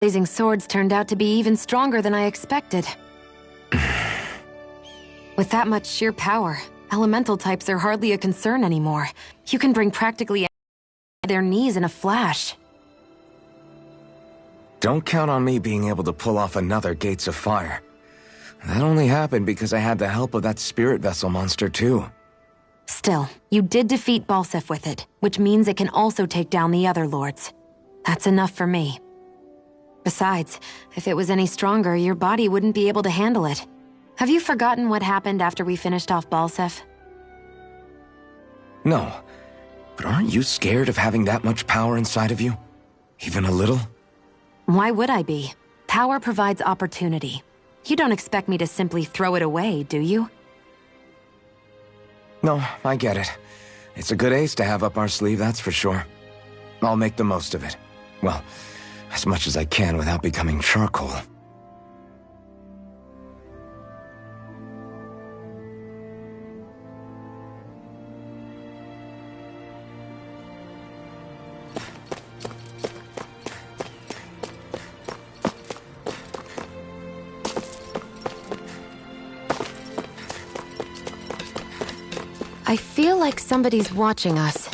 Blazing swords turned out to be even stronger than I expected. With that much sheer power, elemental types are hardly a concern anymore. You can bring practically anyone to their knees in a flash. Don't count on me being able to pull off another Gates of Fire. That only happened because I had the help of that spirit vessel monster too. Still, you did defeat Balseph with it, which means it can also take down the other lords. That's enough for me. Besides, if it was any stronger, your body wouldn't be able to handle it. Have you forgotten what happened after we finished off Balseph? No, but aren't you scared of having that much power inside of you? Even a little? Why would I be? Power provides opportunity. You don't expect me to simply throw it away, do you? No, I get it. It's a good ace to have up our sleeve, that's for sure. I'll make the most of it. Well, as much as I can without becoming charcoal. I feel like somebody's watching us.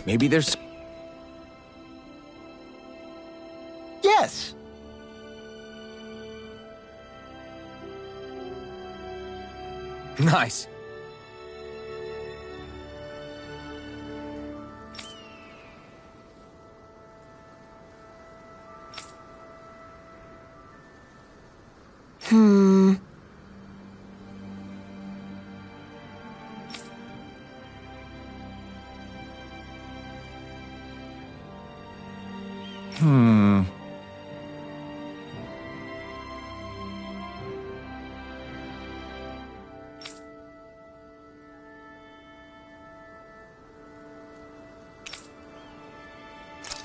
Maybe there's... Yes! Nice. Hmm.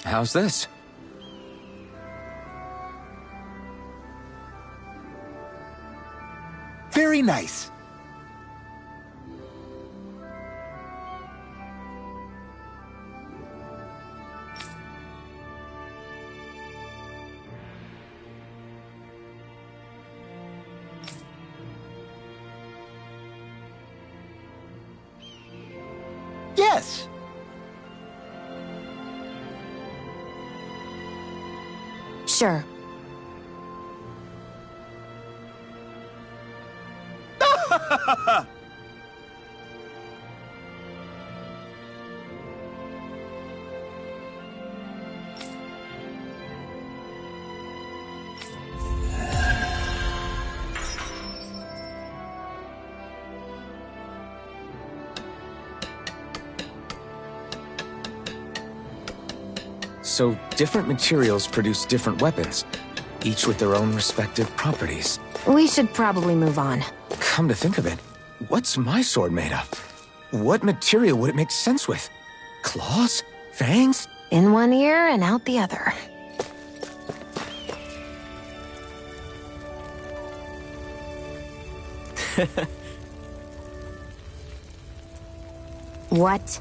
How's this? Very nice. Yes! Sure. So, different materials produce different weapons, each with their own respective properties. We should probably move on. Come to think of it, what's my sword made of? What material would it make sense with? Claws? Fangs? In one ear and out the other. What?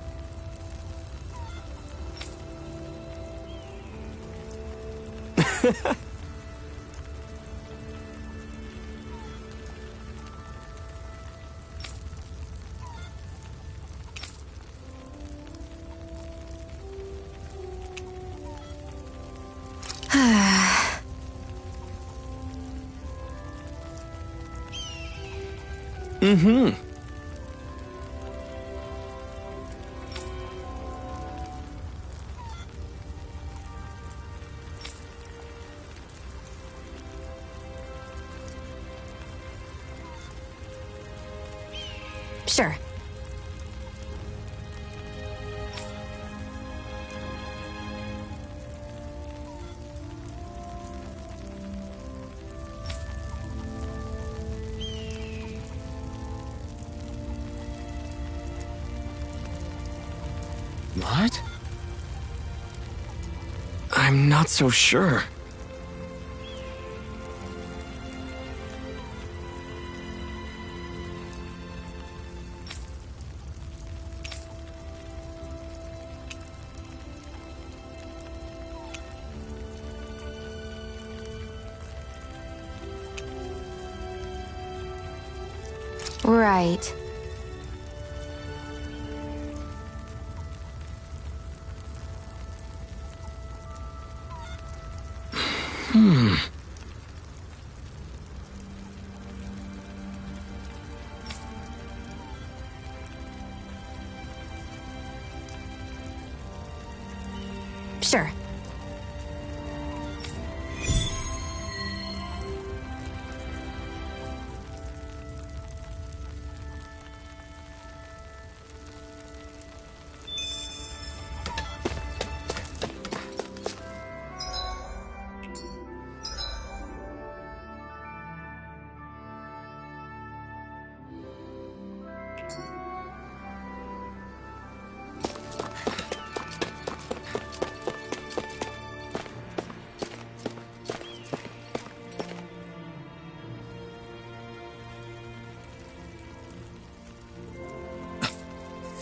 Mm-hmm. Sure. What? I'm not so sure. Right. Sure.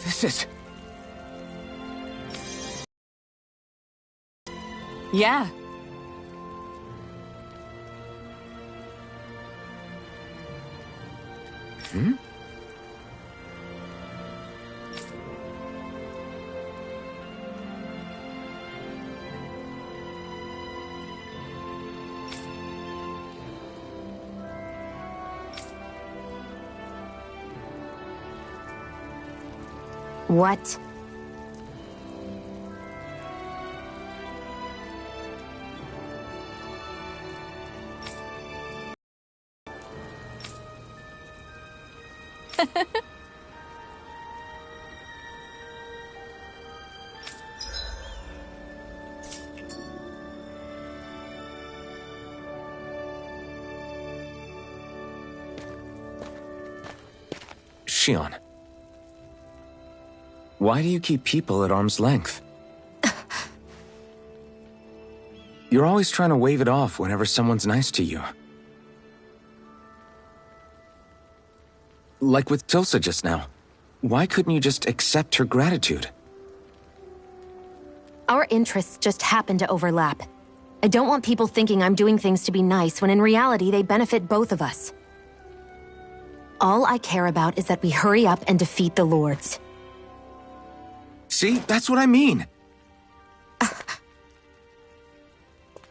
This is... Yeah. What? Shionne. Why do you keep people at arm's length? You're always trying to wave it off whenever someone's nice to you. Like with Tilsa just now. Why couldn't you just accept her gratitude? Our interests just happen to overlap. I don't want people thinking I'm doing things to be nice when in reality they benefit both of us. All I care about is that we hurry up and defeat the Lords. See, that's what I mean.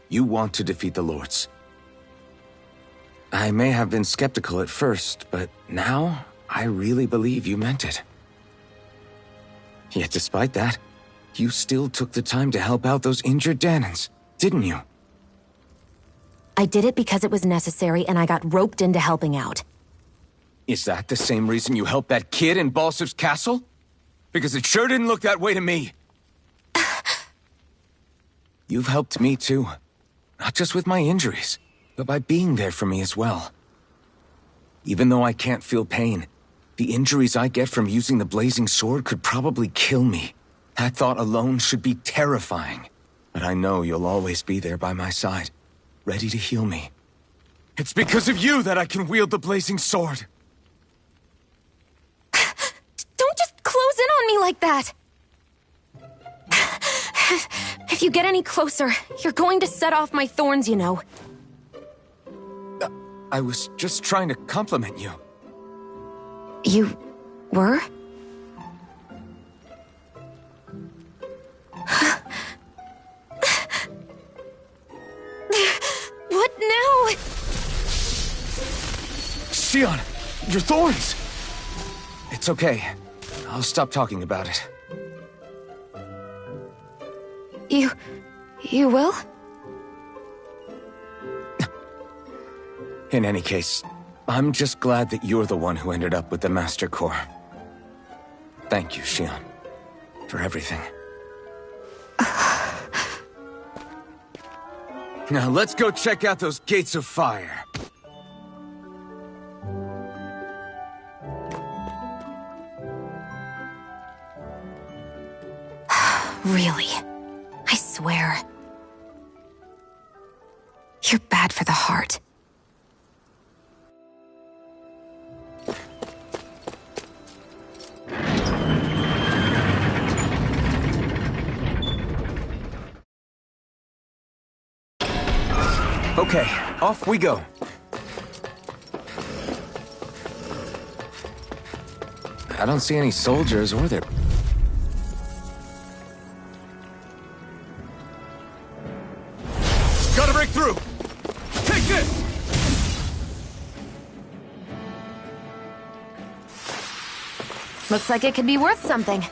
You want to defeat the Lords. I may have been skeptical at first, but now I really believe you meant it. Yet despite that, you still took the time to help out those injured Dahnans, didn't you? I did it because it was necessary and I got roped into helping out. Is that the same reason you helped that kid in Balsif's castle? Because it sure didn't look that way to me. You've helped me too. Not just with my injuries, but by being there for me as well. Even though I can't feel pain, the injuries I get from using the blazing sword could probably kill me. That thought alone should be terrifying. But I know you'll always be there by my side, ready to heal me. It's because of you that I can wield the blazing sword. Don't just close in on me like that! If you get any closer, you're going to set off my thorns, you know. I was just trying to compliment you. You were? What now? Shionne, your thorns! It's okay. I'll stop talking about it. You will? In any case, I'm just glad that you're the one who ended up with the Master Core. Thank you, Shionne, for everything. Now let's go check out those gates of fire. Really? I swear. You're bad for the heart. Okay, off we go. I don't see any soldiers or their... Gotta break through! Take this! Looks like it could be worth something.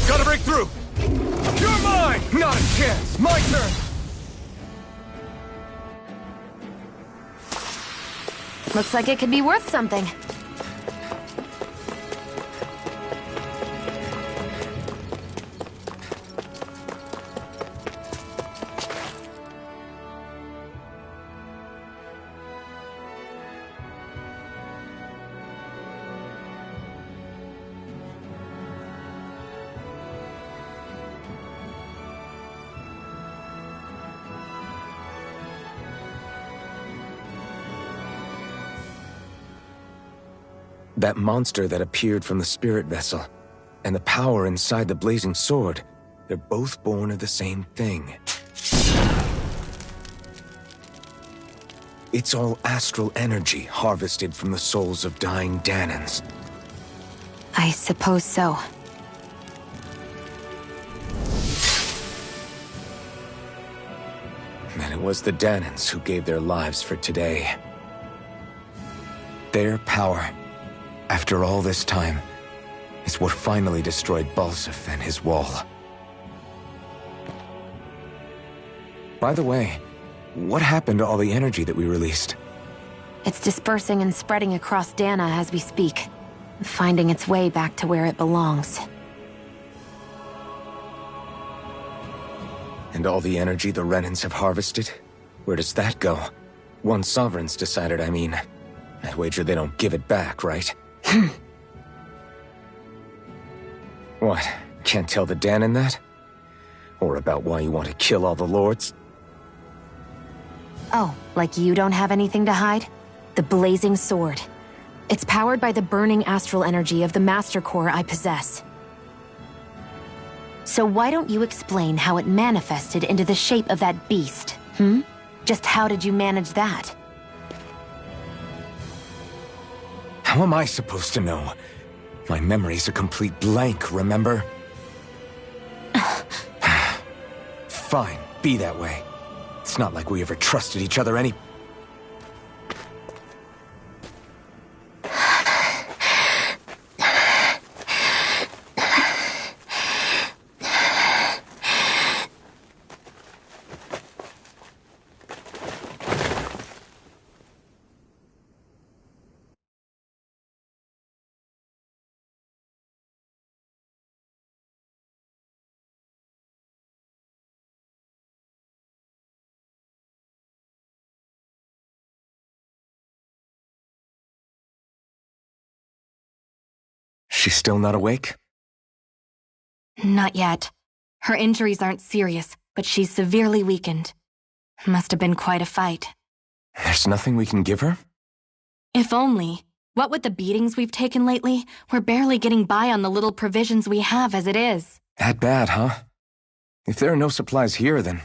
Gotta break through! You're mine! Not a chance! My turn! Looks like it could be worth something. That monster that appeared from the spirit vessel, and the power inside the blazing sword, they're both born of the same thing. It's all astral energy harvested from the souls of dying Danans. I suppose so. And it was the Danans who gave their lives for today. Their power, after all this time, is what finally destroyed Balseph and his wall. By the way, what happened to all the energy that we released? It's dispersing and spreading across Dana as we speak, finding its way back to where it belongs. And all the energy the Renans have harvested? Where does that go? Once Sovereign's decided, I mean. I'd wager they don't give it back, right? What? Can't tell the Danan that? Or about why you want to kill all the lords? Oh, like you don't have anything to hide? The Blazing Sword. It's powered by the burning astral energy of the Master Core I possess. So why don't you explain how it manifested into the shape of that beast, hmm? Just how did you manage that? How am I supposed to know? My memory's a complete blank, remember? Fine, be that way. It's not like we ever trusted each other any... She's still not awake? Not yet. Her injuries aren't serious, but she's severely weakened. Must have been quite a fight. There's nothing we can give her? If only. What with the beatings we've taken lately, we're barely getting by on the little provisions we have as it is. That bad, huh? If there are no supplies here, then...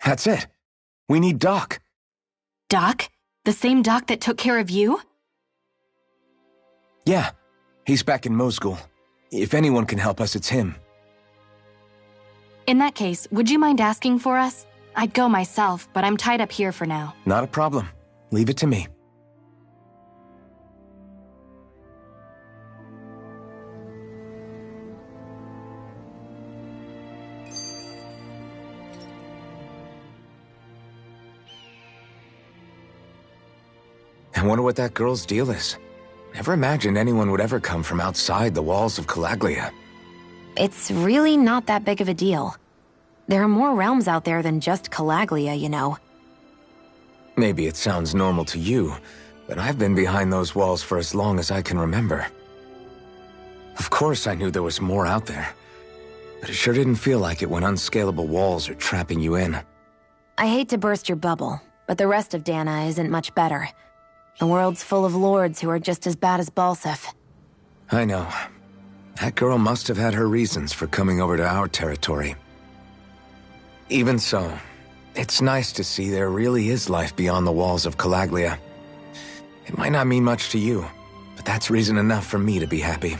That's it. We need Doc. Doc? The same Doc that took care of you? Yeah, he's back in Mosgul. If anyone can help us, it's him. In that case, would you mind asking for us? I'd go myself, but I'm tied up here for now. Not a problem. Leave it to me. I wonder what that girl's deal is. Never imagined anyone would ever come from outside the walls of Calaglia. It's really not that big of a deal. There are more realms out there than just Calaglia, you know. Maybe it sounds normal to you, but I've been behind those walls for as long as I can remember. Of course I knew there was more out there, but it sure didn't feel like it when unscalable walls are trapping you in. I hate to burst your bubble, but the rest of Dana isn't much better. The world's full of lords who are just as bad as Balseph. I know. That girl must have had her reasons for coming over to our territory. Even so, it's nice to see there really is life beyond the walls of Calaglia. It might not mean much to you, but that's reason enough for me to be happy.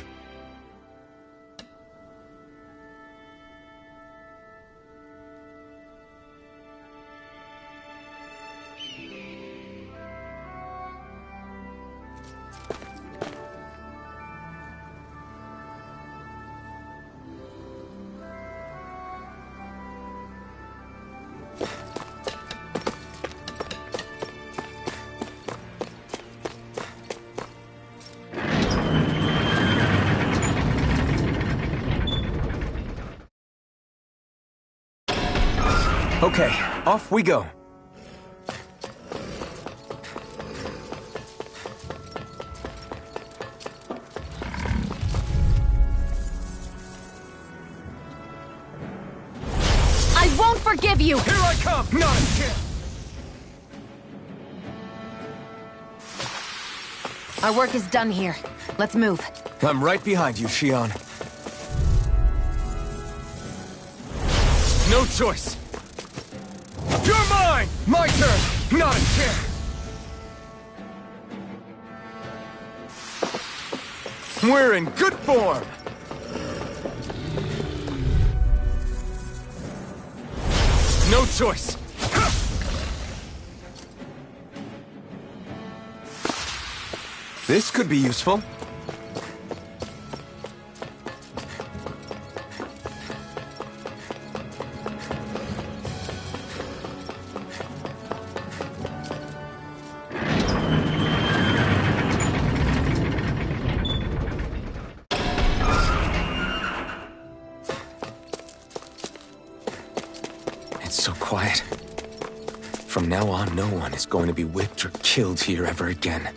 Okay, off we go. I won't forgive you! Here I come! Not a chance! Our work is done here. Let's move. I'm right behind you, Shionne. No choice! You're mine! My turn! Not a chance! We're in good form! No choice! This could be useful. It's so quiet. From now on, no one is going to be whipped or killed here ever again.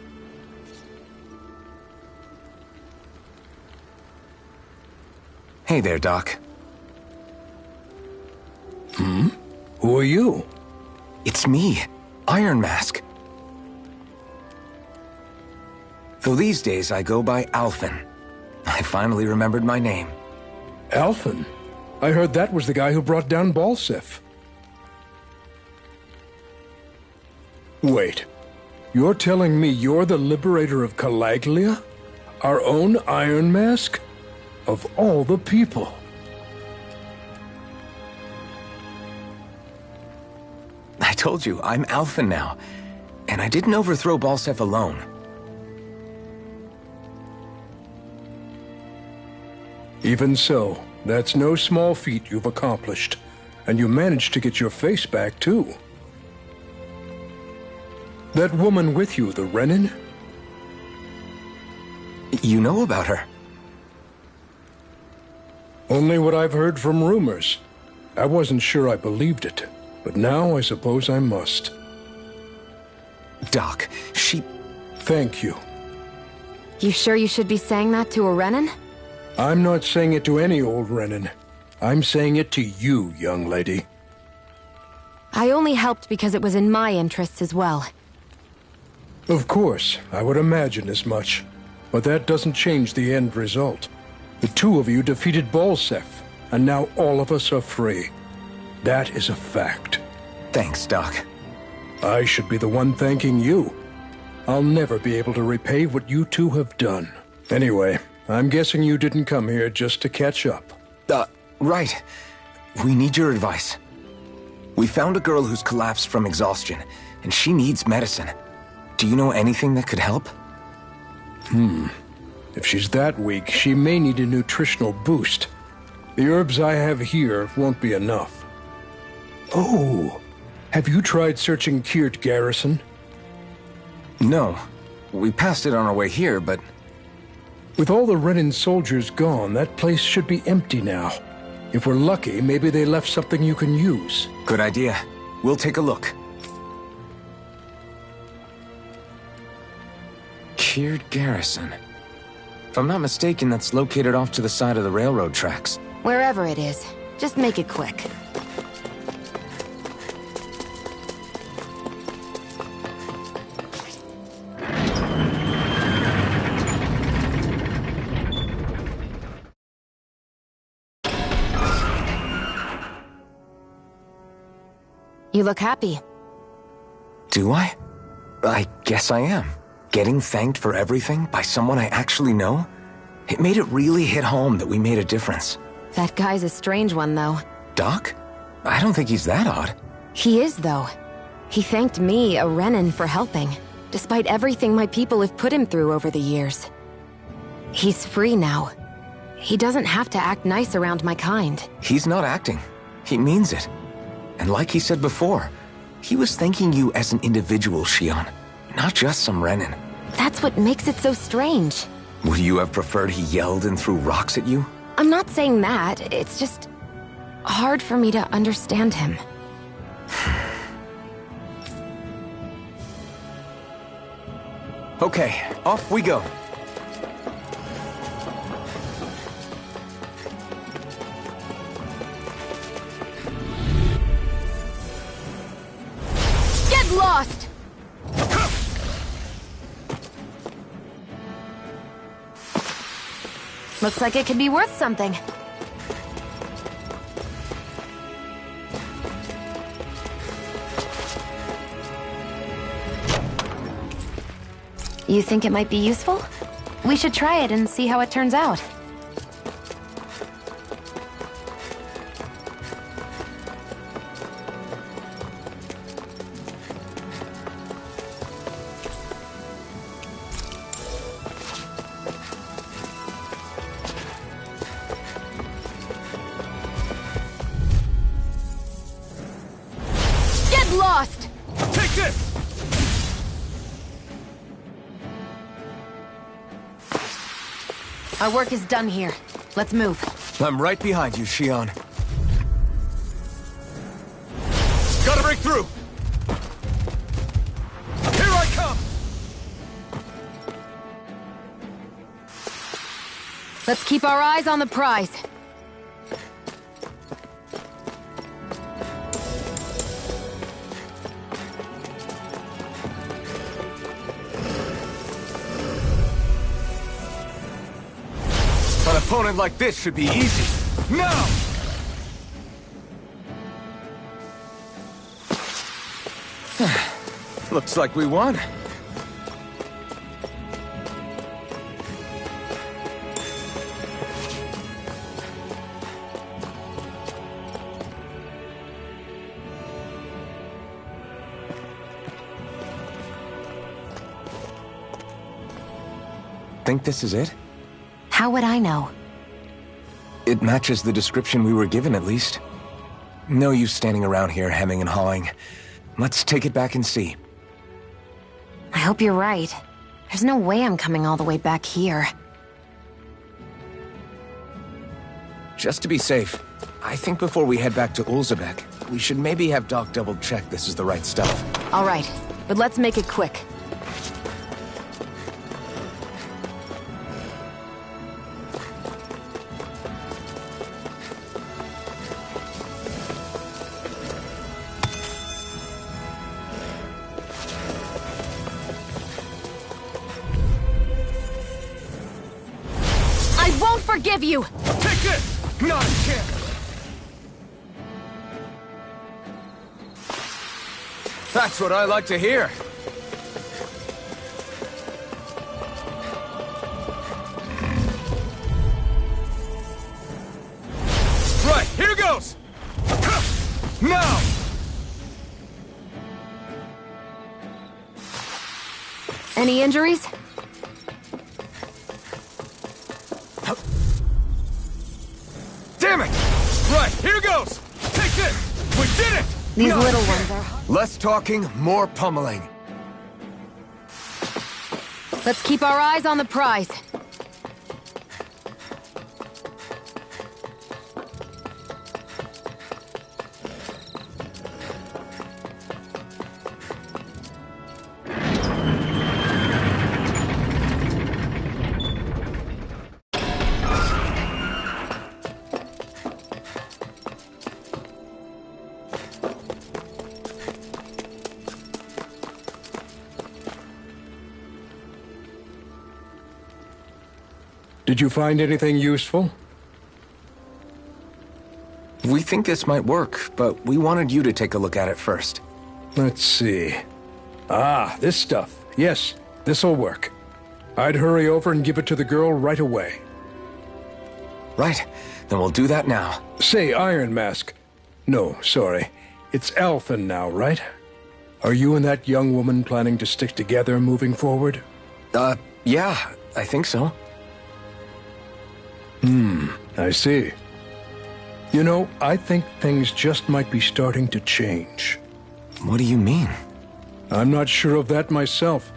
Hey there, Doc. Who are you? It's me, Iron Mask. Though these days I go by Alphen. I finally remembered my name. Alphen? I heard that was the guy who brought down Balseph. Wait. You're telling me you're the liberator of Calaglia? Our own Iron Mask? Of all the people. I told you, I'm Alphen now. And I didn't overthrow Balseph alone. Even so, that's no small feat you've accomplished. And you managed to get your face back, too. That woman with you, the Renin? You know about her? Only what I've heard from rumors. I wasn't sure I believed it, but now I suppose I must. Doc, she... Thank you. You sure you should be saying that to a Renin? I'm not saying it to any old Renin. I'm saying it to you, young lady. I only helped because it was in my interests as well. Of course, I would imagine as much. But that doesn't change the end result. The two of you defeated Balseph, and now all of us are free. That is a fact. Thanks, Doc. I should be the one thanking you. I'll never be able to repay what you two have done. Anyway, I'm guessing you didn't come here just to catch up. Right. We need your advice. We found a girl who's collapsed from exhaustion, and she needs medicine. Do you know anything that could help? If she's that weak, she may need a nutritional boost. The herbs I have here won't be enough. Oh, have you tried searching Kirt Garrison? No. We passed it on our way here, but... With all the Renan soldiers gone, that place should be empty now. If we're lucky, maybe they left something you can use. Good idea. We'll take a look. Kyrd Garrison. If I'm not mistaken, that's located off to the side of the railroad tracks. Wherever it is, just make it quick. You look happy. Do I? I guess I am. Getting thanked for everything by someone I actually know? It made it really hit home that we made a difference. That guy's a strange one, though. Doc? I don't think he's that odd. He is, though. He thanked me, a Renan, for helping, despite everything my people have put him through over the years. He's free now. He doesn't have to act nice around my kind. He's not acting. He means it. And like he said before, he was thanking you as an individual, Shionne, not just some Renan. That's what makes it so strange. Would you have preferred he yelled and threw rocks at you? I'm not saying that, it's just hard for me to understand him. Okay, off we go. Get lost! Looks like it could be worth something. You think it might be useful? We should try it and see how it turns out. Get lost! Take this! Our work is done here. Let's move. I'm right behind you, Shionne. Gotta break through! Here I come! Let's keep our eyes on the prize. An opponent like this should be easy. Now! Looks like we won. Think this is it? How would I know? It matches the description we were given, at least. No use standing around here hemming and hawing. Let's take it back and see. I hope you're right. There's no way I'm coming all the way back here. Just to be safe, I think before we head back to Ulzebek, we should maybe have Doc double-check this is the right stuff. All right, but let's make it quick. I won't forgive you! Take this! Not a chance! That's what I like to hear. Right, here goes! Now! Any injuries? Damn it! Right, here goes! Take this! We did it! These Not a little chance. ones are... Less talking, more pummeling. Let's keep our eyes on the prize. Did you find anything useful? We think this might work, but we wanted you to take a look at it first. Let's see. Ah, this stuff. Yes, this'll work. I'd hurry over and give it to the girl right away. Right, then we'll do that now. Say, Iron Mask. No, sorry. It's Alphen now, right? Are you and that young woman planning to stick together moving forward? Yeah, I think so. I see. You know, I think things just might be starting to change. What do you mean? I'm not sure of that myself,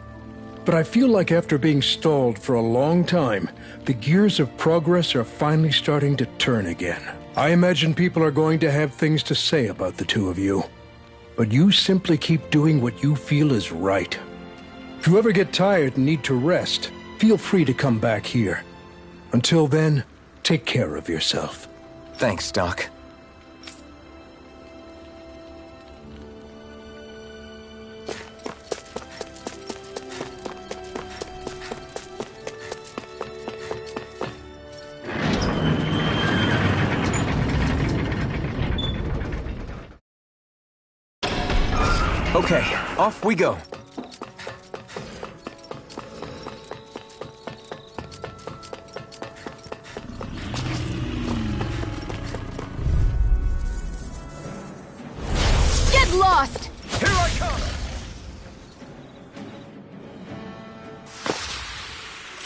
but I feel like after being stalled for a long time, the gears of progress are finally starting to turn again. I imagine people are going to have things to say about the two of you, but you simply keep doing what you feel is right. If you ever get tired and need to rest, feel free to come back here. Until then, take care of yourself. Thanks, Doc. Okay, off we go. Get lost! Here I come!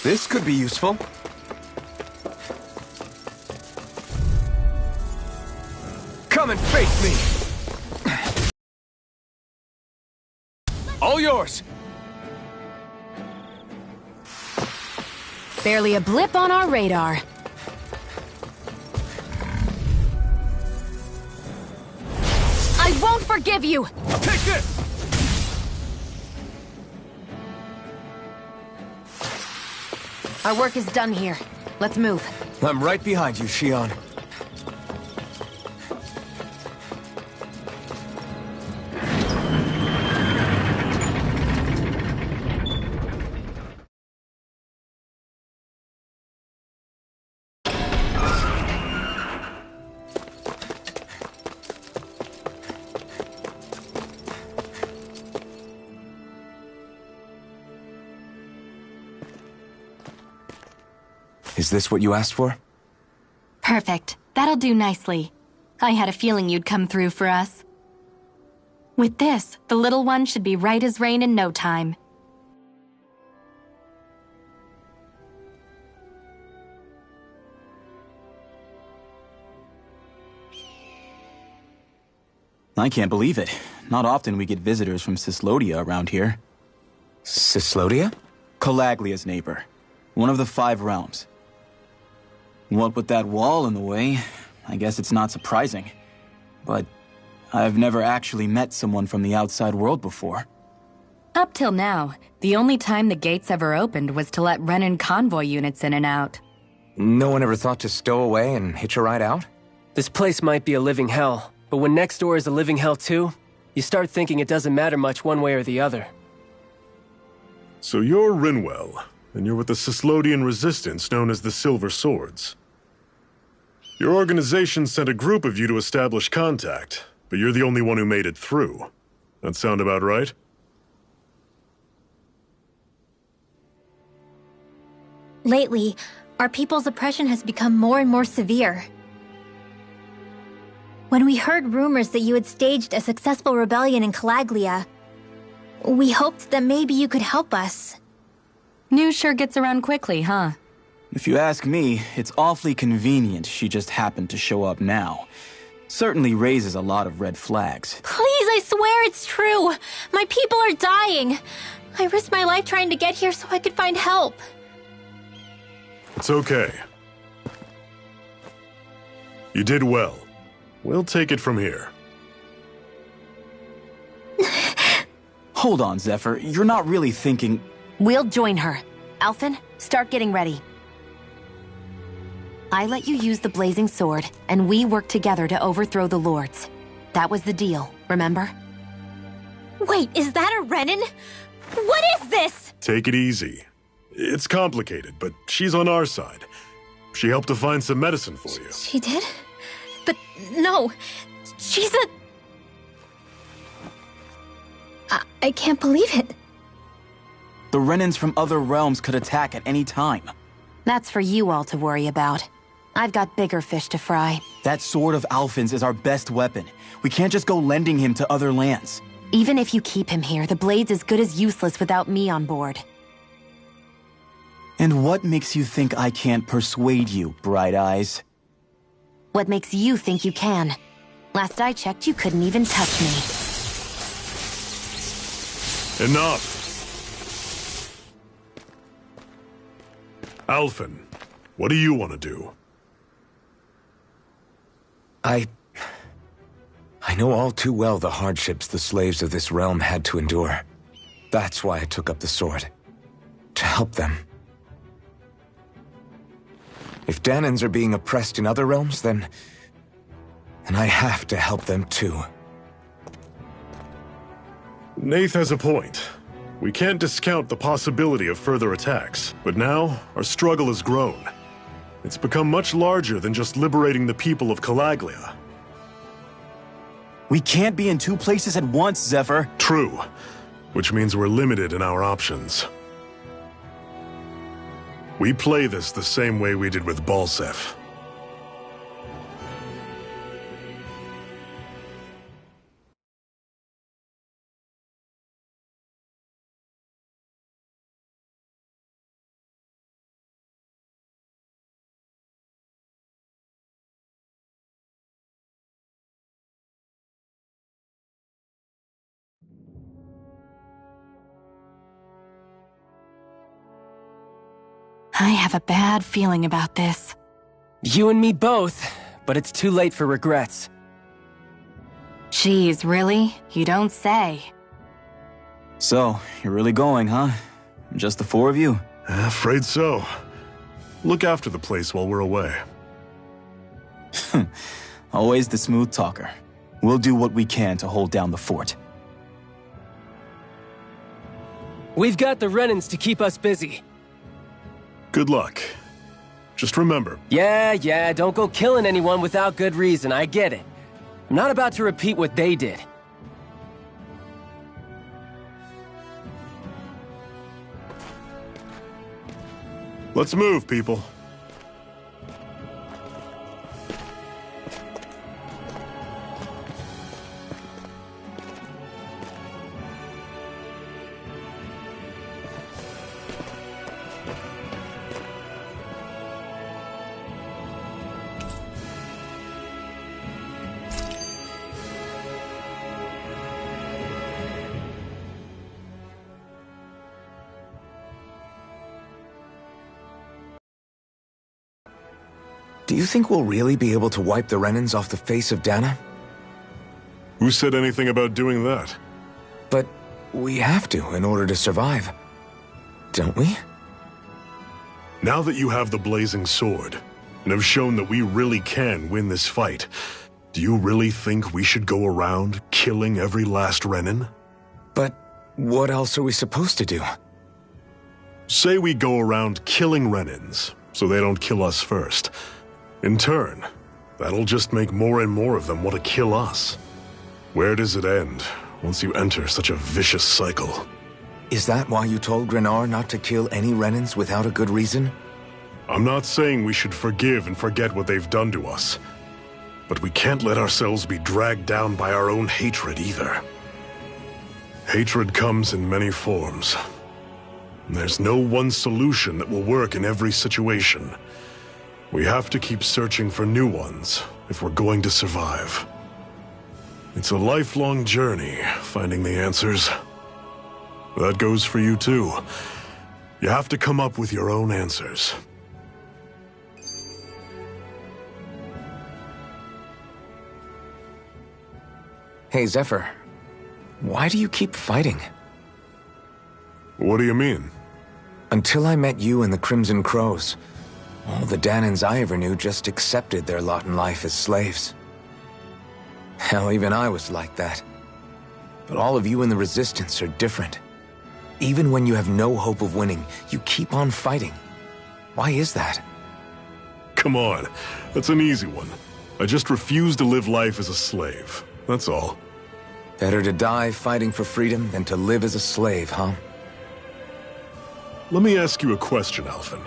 This could be useful. Come and face me! All yours! Barely a blip on our radar. I won't forgive you! Take this! Our work is done here. Let's move. I'm right behind you, Shion. Is this what you asked for? Perfect. That'll do nicely. I had a feeling you'd come through for us. With this, the little one should be right as rain in no time. I can't believe it. Not often we get visitors from Cyslodia around here. Cyslodia? Calaglia's neighbor. One of the 5 realms. What with that wall in the way, I guess it's not surprising. But I've never actually met someone from the outside world before. Up till now, the only time the gates ever opened was to let Renan convoy units in and out. No one ever thought to stow away and hitch a ride out? This place might be a living hell, but when next door is a living hell too, you start thinking it doesn't matter much one way or the other. So you're Rinwell, and you're with the Cyslodian resistance known as the Silver Swords. Your organization sent a group of you to establish contact, but you're the only one who made it through. That sound about right? Lately, our people's oppression has become more and more severe. When we heard rumors that you had staged a successful rebellion in Calaglia, we hoped that maybe you could help us. News sure gets around quickly, huh? If you ask me, it's awfully convenient she just happened to show up now. Certainly raises a lot of red flags. Please, I swear it's true! My people are dying! I risked my life trying to get here so I could find help. It's okay. You did well. We'll take it from here. Hold on, Zephyr. You're not really thinking... We'll join her. Alphen, start getting ready. I let you use the blazing sword, and we worked together to overthrow the lords. That was the deal, remember? Wait, is that a Renan? What is this? Take it easy. It's complicated, but she's on our side. She helped to find some medicine for you. She did? But no, she's a... I can't believe it. The Renans from other realms could attack at any time. That's for you all to worry about. I've got bigger fish to fry. That sword of Alphen's is our best weapon. We can't just go lending him to other lands. Even if you keep him here, the blade's as good as useless without me on board. And what makes you think I can't persuade you, Bright Eyes? What makes you think you can? Last I checked, you couldn't even touch me. Enough! Alphen, what do you want to do? I know all too well the hardships the slaves of this realm had to endure. That's why I took up the sword. To help them. If Dahnans are being oppressed in other realms, then I have to help them too. Nath has a point. We can't discount the possibility of further attacks, but now our struggle has grown. It's become much larger than just liberating the people of Calaglia. We can't be in two places at once, Zephyr. True, which means we're limited in our options. We play this the same way we did with Balseph. I have a bad feeling about this. You and me both, but it's too late for regrets. Geez, really? You don't say. So, you're really going, huh? Just the four of you? Afraid so. Look after the place while we're away. Always the smooth talker. We'll do what we can to hold down the fort. We've got the Renans to keep us busy. Good luck. Just remember... Yeah, don't go killing anyone without good reason, I get it. I'm not about to repeat what they did. Let's move, people. Do you think we'll really be able to wipe the Renans off the face of Dahna? Who said anything about doing that? But we have to in order to survive. Don't we? Now that you have the blazing sword, and have shown that we really can win this fight, do you really think we should go around killing every last Renan? But what else are we supposed to do? Say we go around killing Renans, so they don't kill us first. In turn, that'll just make more and more of them want to kill us. Where does it end, once you enter such a vicious cycle? Is that why you told Grenar not to kill any Renans without a good reason? I'm not saying we should forgive and forget what they've done to us. But we can't let ourselves be dragged down by our own hatred either. Hatred comes in many forms. There's no one solution that will work in every situation. We have to keep searching for new ones if we're going to survive. It's a lifelong journey, finding the answers. That goes for you too. You have to come up with your own answers. Hey, Zephyr. Why do you keep fighting? What do you mean? Until I met you and the Crimson Crows, all the Dahnans I ever knew just accepted their lot in life as slaves. Hell, even I was like that. But all of you in the Resistance are different. Even when you have no hope of winning, you keep on fighting. Why is that? Come on, that's an easy one. I just refuse to live life as a slave. That's all. Better to die fighting for freedom than to live as a slave, huh? Let me ask you a question, Alphen.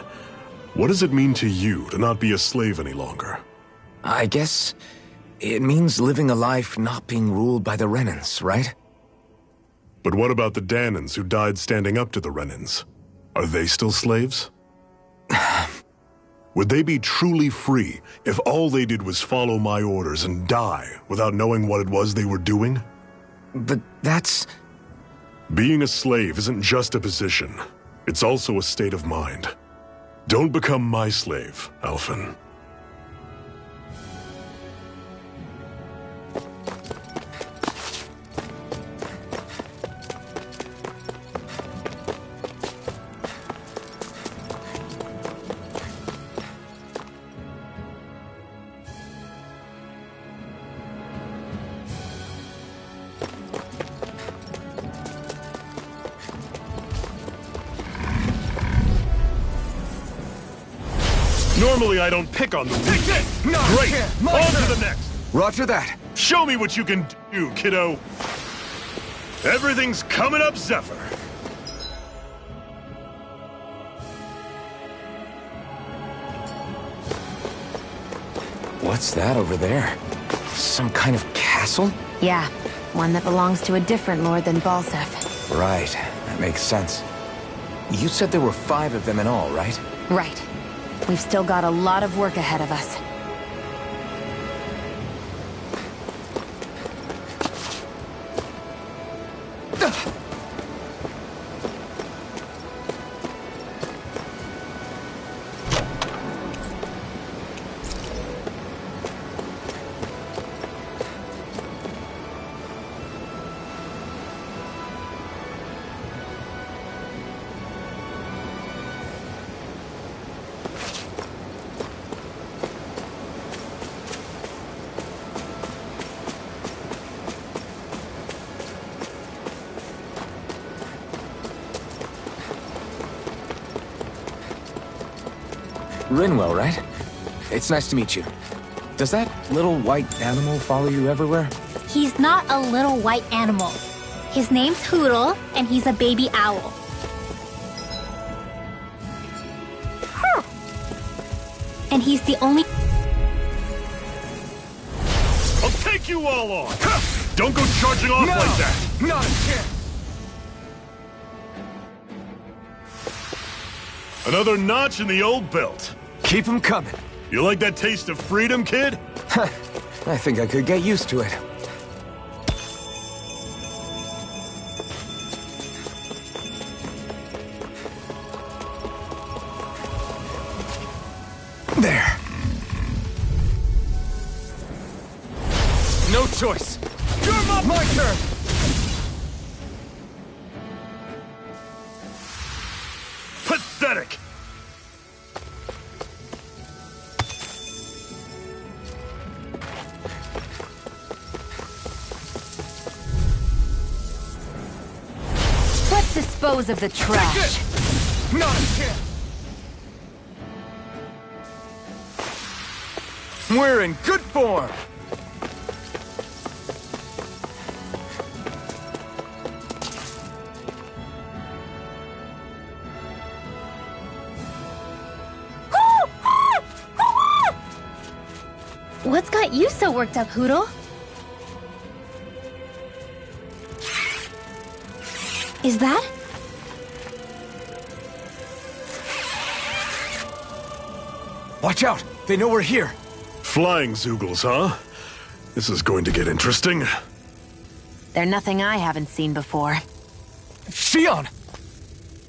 What does it mean to you to not be a slave any longer? I guess it means living a life not being ruled by the Renans, right? But what about the Dahnans who died standing up to the Renans? Are they still slaves? Would they be truly free if all they did was follow my orders and die without knowing what it was they were doing? But that's... Being a slave isn't just a position. It's also a state of mind. Don't become my slave, Alphen. Normally I don't pick on the weak. No, Great! my On turn. to the next! Roger that. Show me what you can do, kiddo! Everything's coming up, Zephyr! What's that over there? Some kind of castle? Yeah, one that belongs to a different lord than Balseph. Right, that makes sense. You said there were 5 of them in all, right? Right. We've still got a lot of work ahead of us. Rinwell, right? It's nice to meet you. Does that little white animal follow you everywhere? He's not a little white animal. His name's Hootle, and he's a baby owl. And he's the only... I'll take you all on! Don't go charging off like that! Not a chance! Another notch in the old belt. Keep them coming. You like that taste of freedom, kid? I think I could get used to it. There. No choice. You're my turn. Pathetic! Let's dispose of the trash. Not a chance. We're in good form. What's got you so worked up, Hootle? Is that? Watch out! They know we're here! Flying Zeugles, huh? This is going to get interesting. They're nothing I haven't seen before. Shion!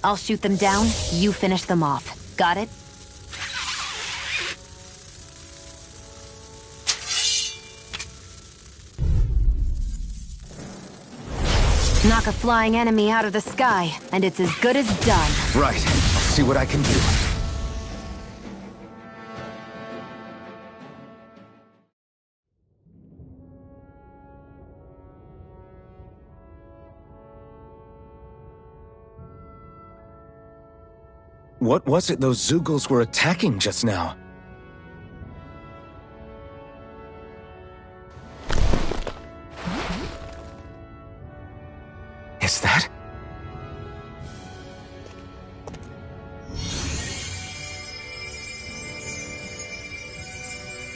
I'll shoot them down, you finish them off. Got it? Knock a flying enemy out of the sky, and it's as good as done. Right. I'll see what I can do. What was it those Zeugles were attacking just now? Is that?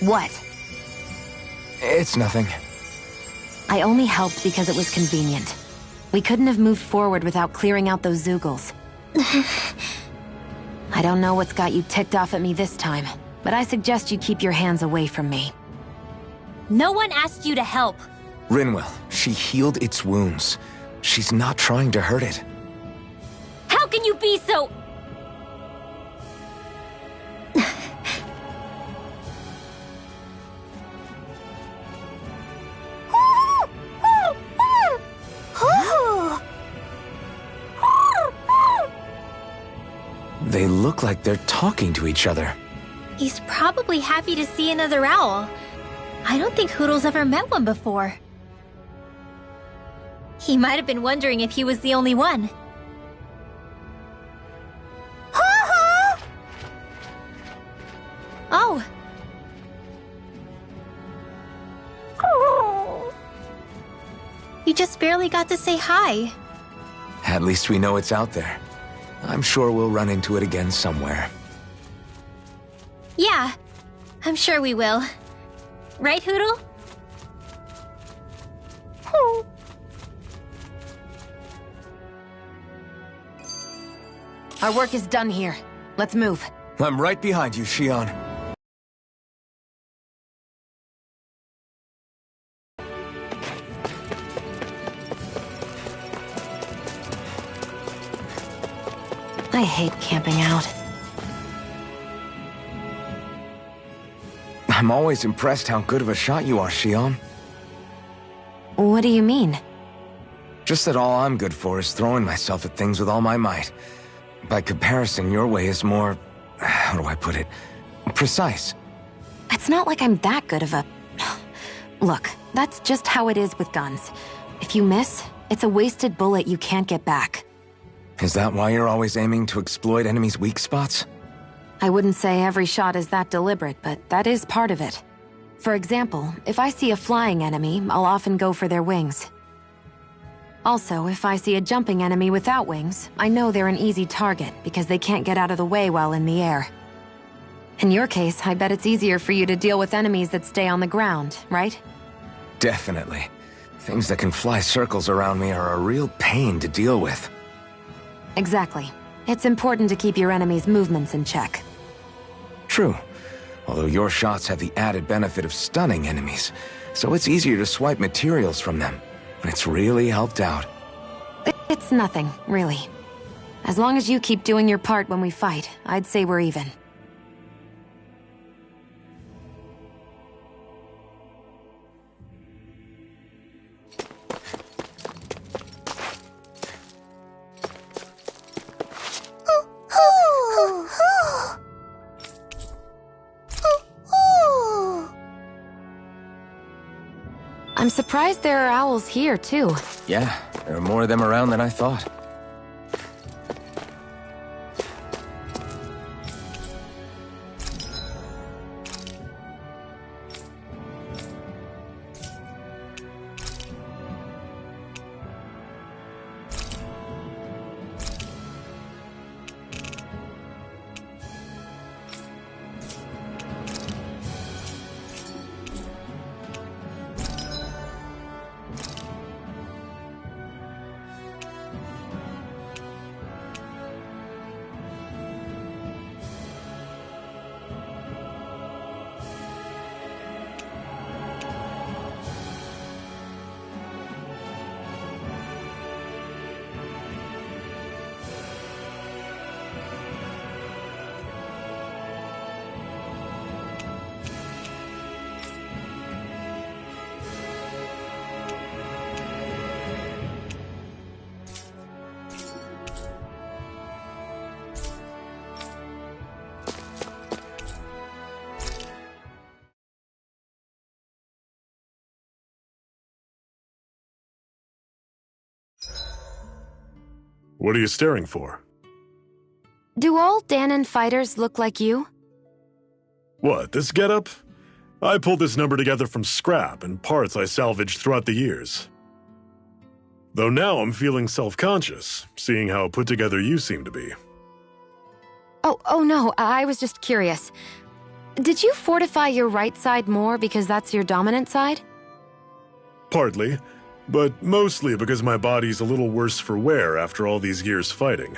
What? It's nothing. I only helped because it was convenient. We couldn't have moved forward without clearing out those Zeugles. I don't know what's got you ticked off at me this time, but I suggest you keep your hands away from me. No one asked you to help. Rinwell, she healed its wounds. She's not trying to hurt it. How can you be so... They look like they're talking to each other. He's probably happy to see another owl. I don't think Hoodle's ever met one before. He might have been wondering if he was the only one. Oh. You just barely got to say hi. At least we know it's out there. I'm sure we'll run into it again somewhere. Yeah, I'm sure we will. Right, Hoodle? Our work is done here. Let's move. I'm right behind you, Shion. I hate camping out. I'm always impressed how good of a shot you are, Shion. What do you mean? Just that all I'm good for is throwing myself at things with all my might. By comparison, your way is more... how do I put it? Precise. It's not like I'm that good of a... Look, that's just how it is with guns. If you miss, it's a wasted bullet you can't get back. Is that why you're always aiming to exploit enemies' weak spots? I wouldn't say every shot is that deliberate, but that is part of it. For example, if I see a flying enemy, I'll often go for their wings. Also, if I see a jumping enemy without wings, I know they're an easy target because they can't get out of the way while in the air. In your case, I bet it's easier for you to deal with enemies that stay on the ground, right? Definitely. Things that can fly circles around me are a real pain to deal with. Exactly. It's important to keep your enemy's movements in check. True. Although your shots have the added benefit of stunning enemies, so it's easier to swipe materials from them. And it's really helped out. It's nothing, really. As long as you keep doing your part when we fight, I'd say we're even. I'm surprised there are owls here, too. Yeah, there are more of them around than I thought. What are you staring for? Do all Dahnan fighters look like you? What, this getup? I pulled this number together from scrap and parts I salvaged throughout the years. Though now I'm feeling self-conscious, seeing how put together you seem to be. Oh no, I was just curious. Did you fortify your right side more because that's your dominant side? Partly, but mostly because my body's a little worse for wear after all these years fighting.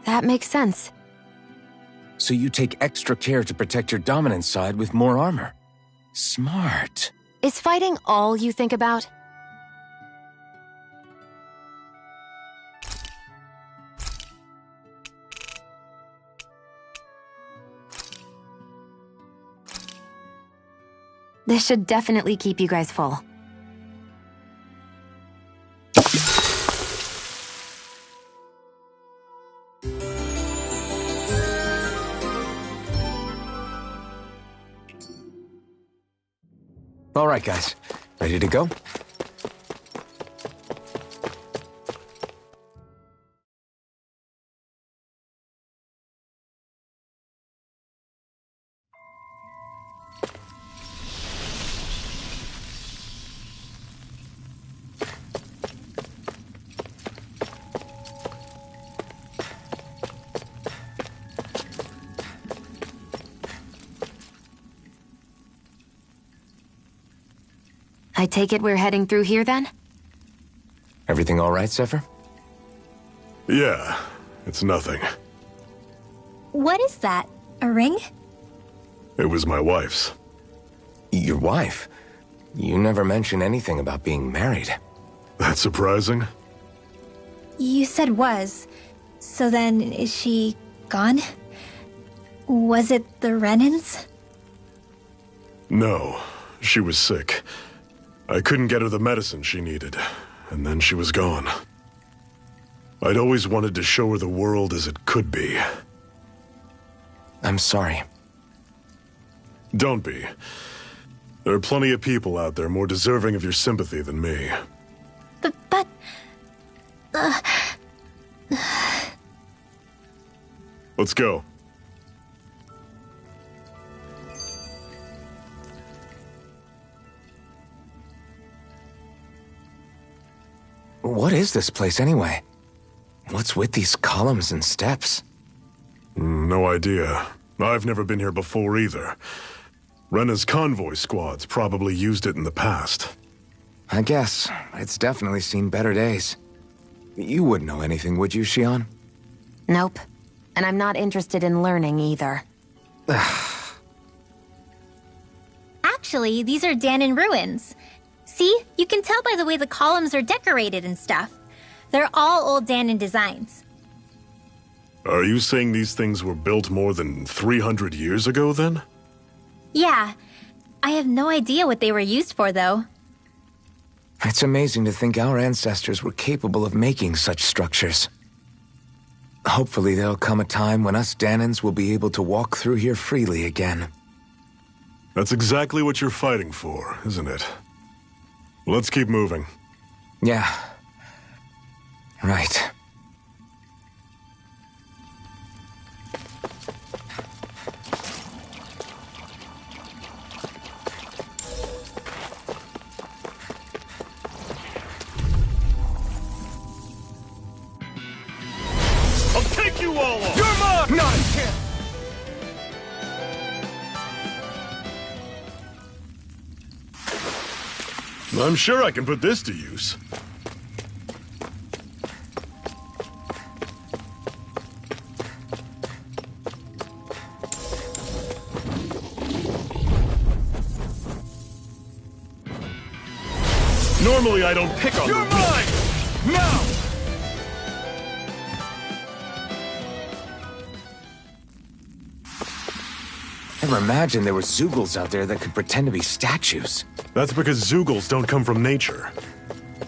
That makes sense. So you take extra care to protect your dominant side with more armor. Smart. Is fighting all you think about? This should definitely keep you guys full. All right, guys. Ready to go? I take it we're heading through here then? Everything all right, Zephyr? Yeah, it's nothing. What is that? A ring? It was my wife's. Your wife? You never mentioned anything about being married. That's surprising? You said was. So then, is she gone? Was it the Renans? No, she was sick. I couldn't get her the medicine she needed, and then she was gone. I'd always wanted to show her the world as it could be. I'm sorry. Don't be. There are plenty of people out there more deserving of your sympathy than me. But... Let's go. What is this place anyway? What's with these columns and steps? No idea. I've never been here before either. Rena's convoy squads probably used it in the past. I guess. It's definitely seen better days. You wouldn't know anything, would you, Xion? Nope. And I'm not interested in learning either. Actually, these are Dahnan ruins. See? You can tell by the way the columns are decorated and stuff. They're all old Dahnan designs. Are you saying these things were built more than 300 years ago, then? Yeah. I have no idea what they were used for, though. It's amazing to think our ancestors were capable of making such structures. Hopefully there'll come a time when us Dahnans will be able to walk through here freely again. That's exactly what you're fighting for, isn't it? Let's keep moving. Yeah. Right. I'll take you all on! You're mine! No, you can't! I'm sure I can put this to use. Normally I don't pick on You're mine! Now! Never imagined there were Zeugles out there that could pretend to be statues. That's because Zeugles don't come from nature.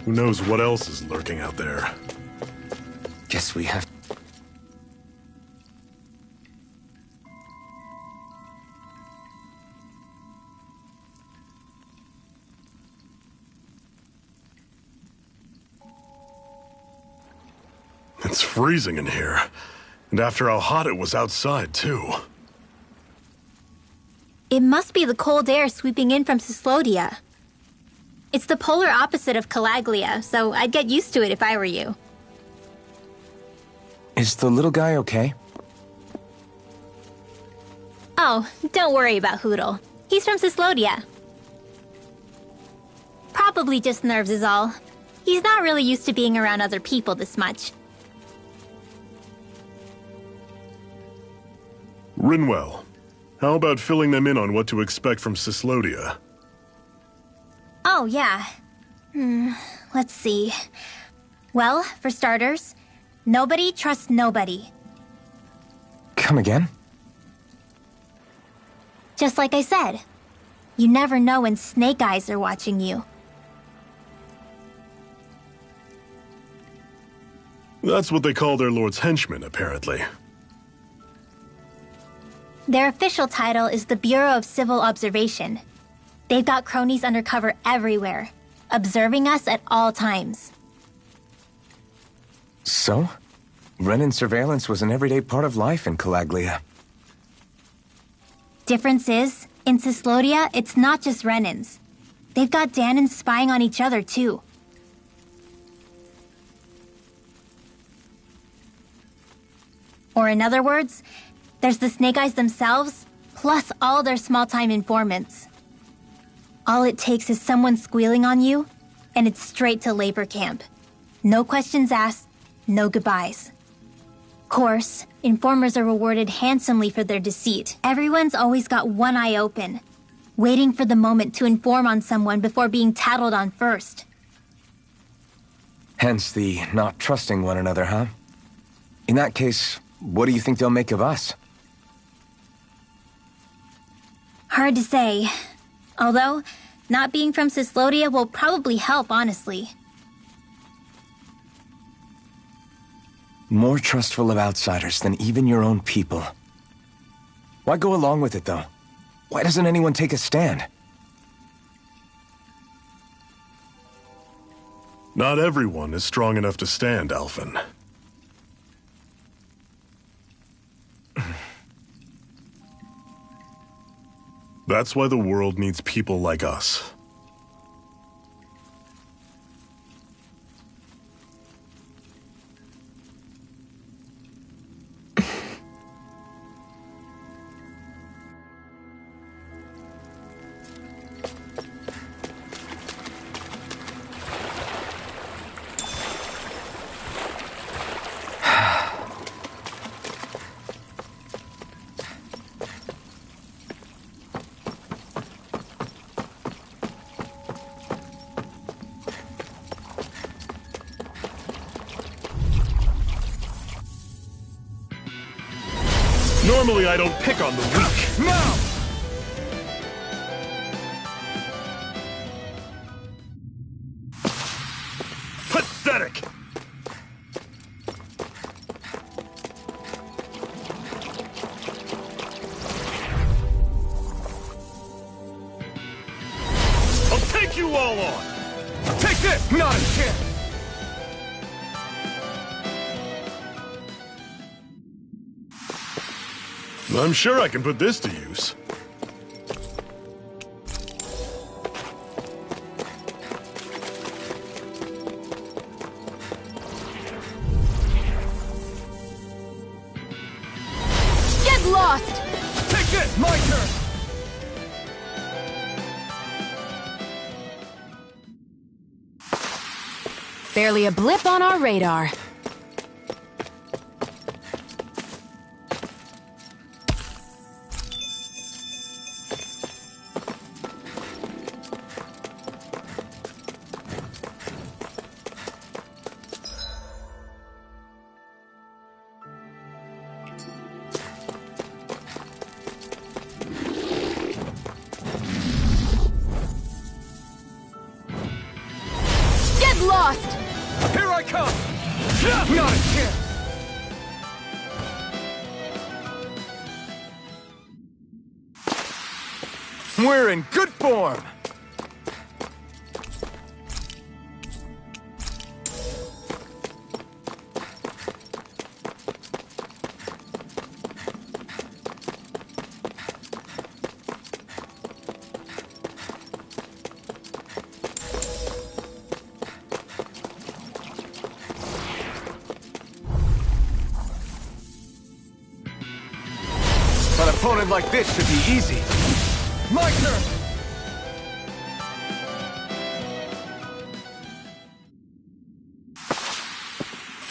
Who knows what else is lurking out there? Guess we have... It's freezing in here. And after how hot it was outside, too. It must be the cold air sweeping in from Cyslodia. It's the polar opposite of Calaglia, so I'd get used to it if I were you. Is the little guy okay? Oh, don't worry about Hootle. He's from Cyslodia. Probably just nerves is all. He's not really used to being around other people this much. Rinwell, how about filling them in on what to expect from Cyslodia? Oh, yeah. Let's see. Well, for starters, nobody trusts nobody. Come again? Just like I said. You never know when Snake Eyes are watching you. That's what they call their lord's henchmen, apparently. Their official title is the Bureau of Civil Observation. They've got cronies undercover everywhere, observing us at all times. So? Renan surveillance was an everyday part of life in Calaglia. Difference is, in Cyslodia, it's not just Renans. They've got Danans spying on each other, too. Or in other words, there's the Snake Eyes themselves, plus all their small-time informants. All it takes is someone squealing on you, and it's straight to labor camp. No questions asked, no goodbyes. Course, informers are rewarded handsomely for their deceit. Everyone's always got one eye open, waiting for the moment to inform on someone before being tattled on first. Hence the not trusting one another, huh? In that case, what do you think they'll make of us? Hard to say. Although, not being from Cyslodia will probably help, honestly. More trustful of outsiders than even your own people. Why go along with it, though? Why doesn't anyone take a stand? Not everyone is strong enough to stand, Alphen. That's why the world needs people like us. Normally I don't pick on the weak. Now! Pathetic! I'll take you all on! Take this! Not a chance! I'm sure I can put this to use. Get lost! Take this! My turn! Barely a blip on our radar. Lost! Here I come! Not a chance! We're in good form! opponent like this should be easy. My turn!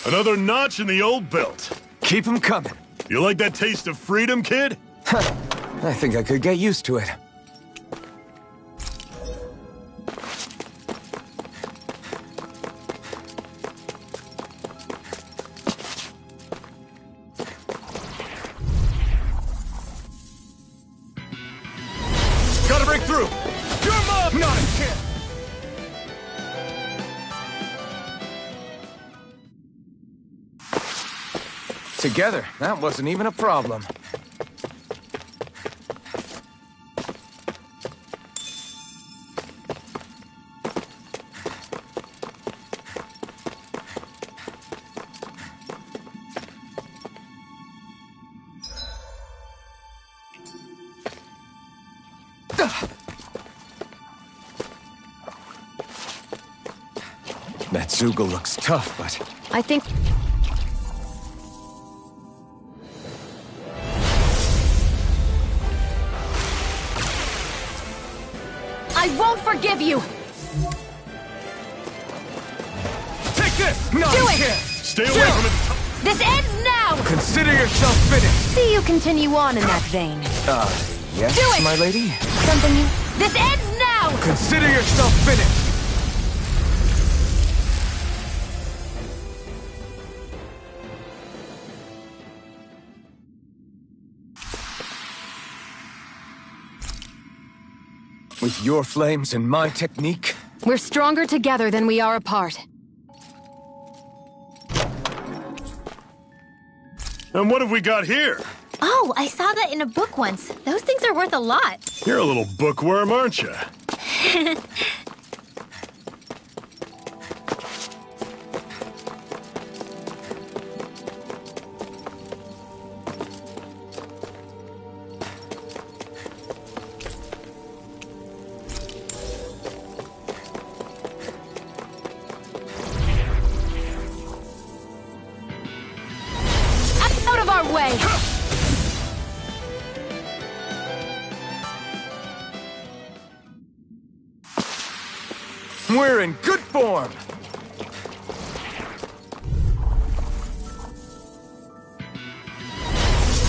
Another notch in the old belt. Keep them coming. You like that taste of freedom, kid? I think I could get used to it. Gotta break through! Your mom! Not a chance! Together, that wasn't even a problem. That Zoogle looks tough, but... I think... I won't forgive you! Take this! Not Do a it! chance! Stay away from it. This ends now! Consider yourself finished! See you continue on in that vein. Yes, Do it! my lady? Something you... This ends now! Consider yourself finished! With your flames and my technique? We're stronger together than we are apart. And what have we got here? Oh, I saw that in a book once. Those things are worth a lot. You're a little bookworm, aren't you? Out of our way! We're in good form!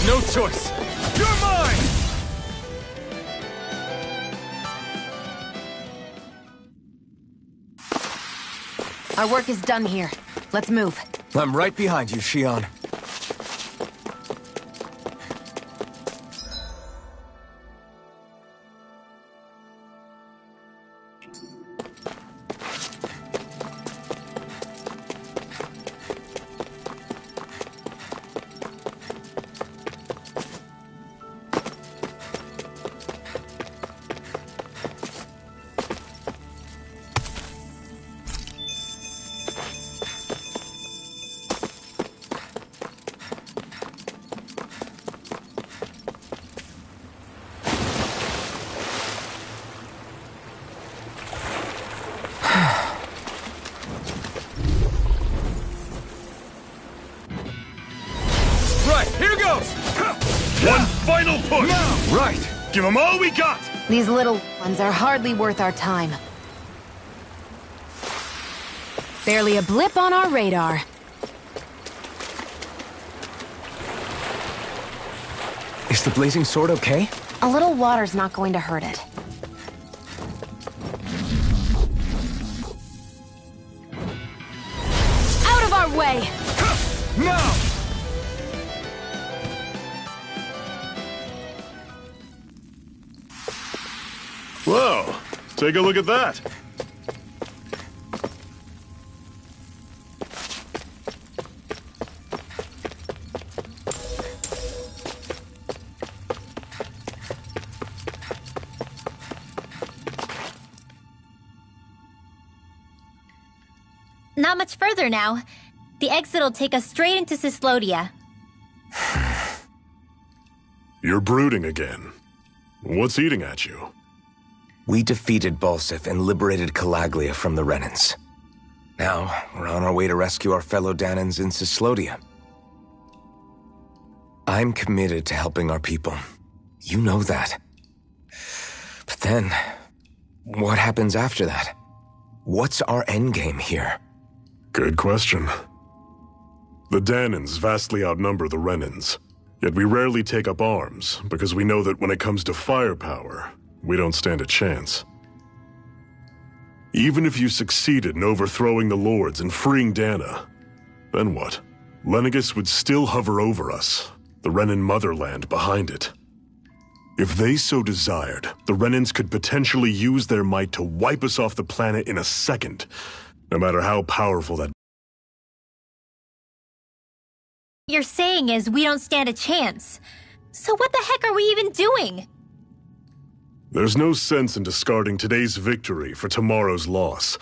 No choice! You're mine! Our work is done here. Let's move. I'm right behind you, Shion. Right, here goes! One final push! Now! Right! Give them all we got! These little ones are hardly worth our time. Barely a blip on our radar. Is the blazing sword okay? A little water's not going to hurt it. Out of our way! Now! Whoa, take a look at that. Not much further now. The exit'll take us straight into Cyslodia. You're brooding again. What's eating at you? We defeated Balsef and liberated Calaglia from the Renans. Now, we're on our way to rescue our fellow Dahnans in Cyslodia. I'm committed to helping our people, You know that. But then, what happens after that? What's our endgame here? Good question. The Dahnans vastly outnumber the Renans, yet we rarely take up arms because we know that when it comes to firepower, we don't stand a chance. Even if you succeeded in overthrowing the Lords and freeing Dahna, then what? Lenegis would still hover over us, the Renan motherland behind it. If they so desired, the Renans could potentially use their might to wipe us off the planet in a second, no matter how powerful that. You're saying is we don't stand a chance. So what the heck are we even doing? There's no sense in discarding today's victory for tomorrow's loss.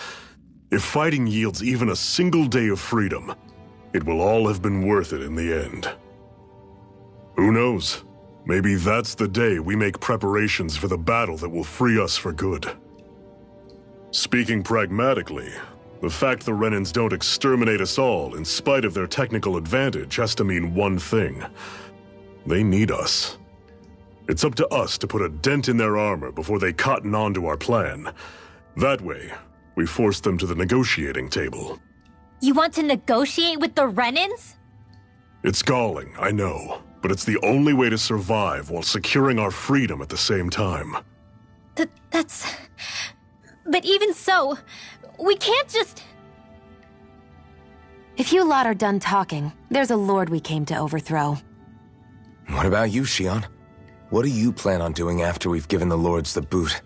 If fighting yields even a single day of freedom, it will all have been worth it in the end. Who knows? Maybe that's the day we make preparations for the battle that will free us for good. Speaking pragmatically, the fact the Renans don't exterminate us all in spite of their technical advantage has to mean one thing. They need us. It's up to us to put a dent in their armor before they cotton on to our plan. That way, we force them to the negotiating table. You want to negotiate with the Renans? It's galling, I know, but it's the only way to survive while securing our freedom at the same time. That's... But even so, we can't just... If you lot are done talking, there's a lord we came to overthrow. What about you, Shionne? What do you plan on doing after we've given the lords the boot?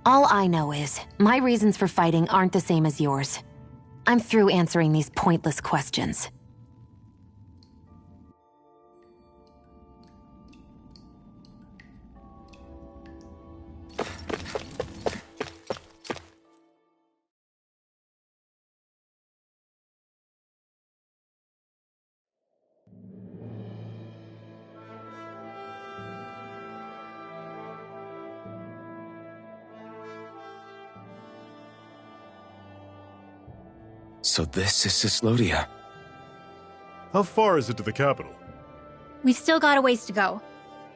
All I know is, my reasons for fighting aren't the same as yours. I'm through answering these pointless questions. So this is Cyslodia. How far is it to the capital? We've still got a ways to go.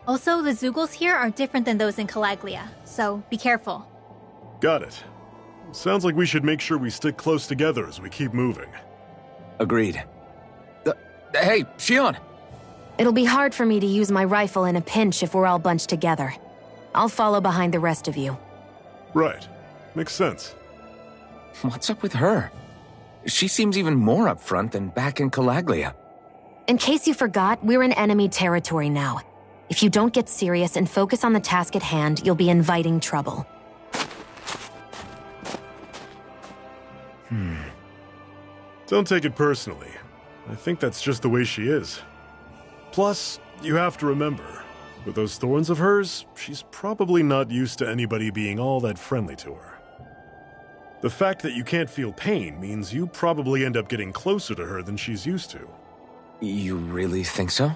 Also, the Zeugles here are different than those in Calaglia, so be careful. Got it. Sounds like we should make sure we stick close together as we keep moving. Agreed. Hey, Shionne! It'll be hard for me to use my rifle in a pinch if we're all bunched together. I'll follow behind the rest of you. Right. Makes sense. What's up with her? She seems even more upfront than back in Calaglia. In case you forgot, we're in enemy territory now. If you don't get serious and focus on the task at hand, you'll be inviting trouble. Don't take it personally. I think that's just the way she is. Plus, you have to remember, with those thorns of hers, she's probably not used to anybody being all that friendly to her. The fact that you can't feel pain means you probably end up getting closer to her than she's used to. You really think so?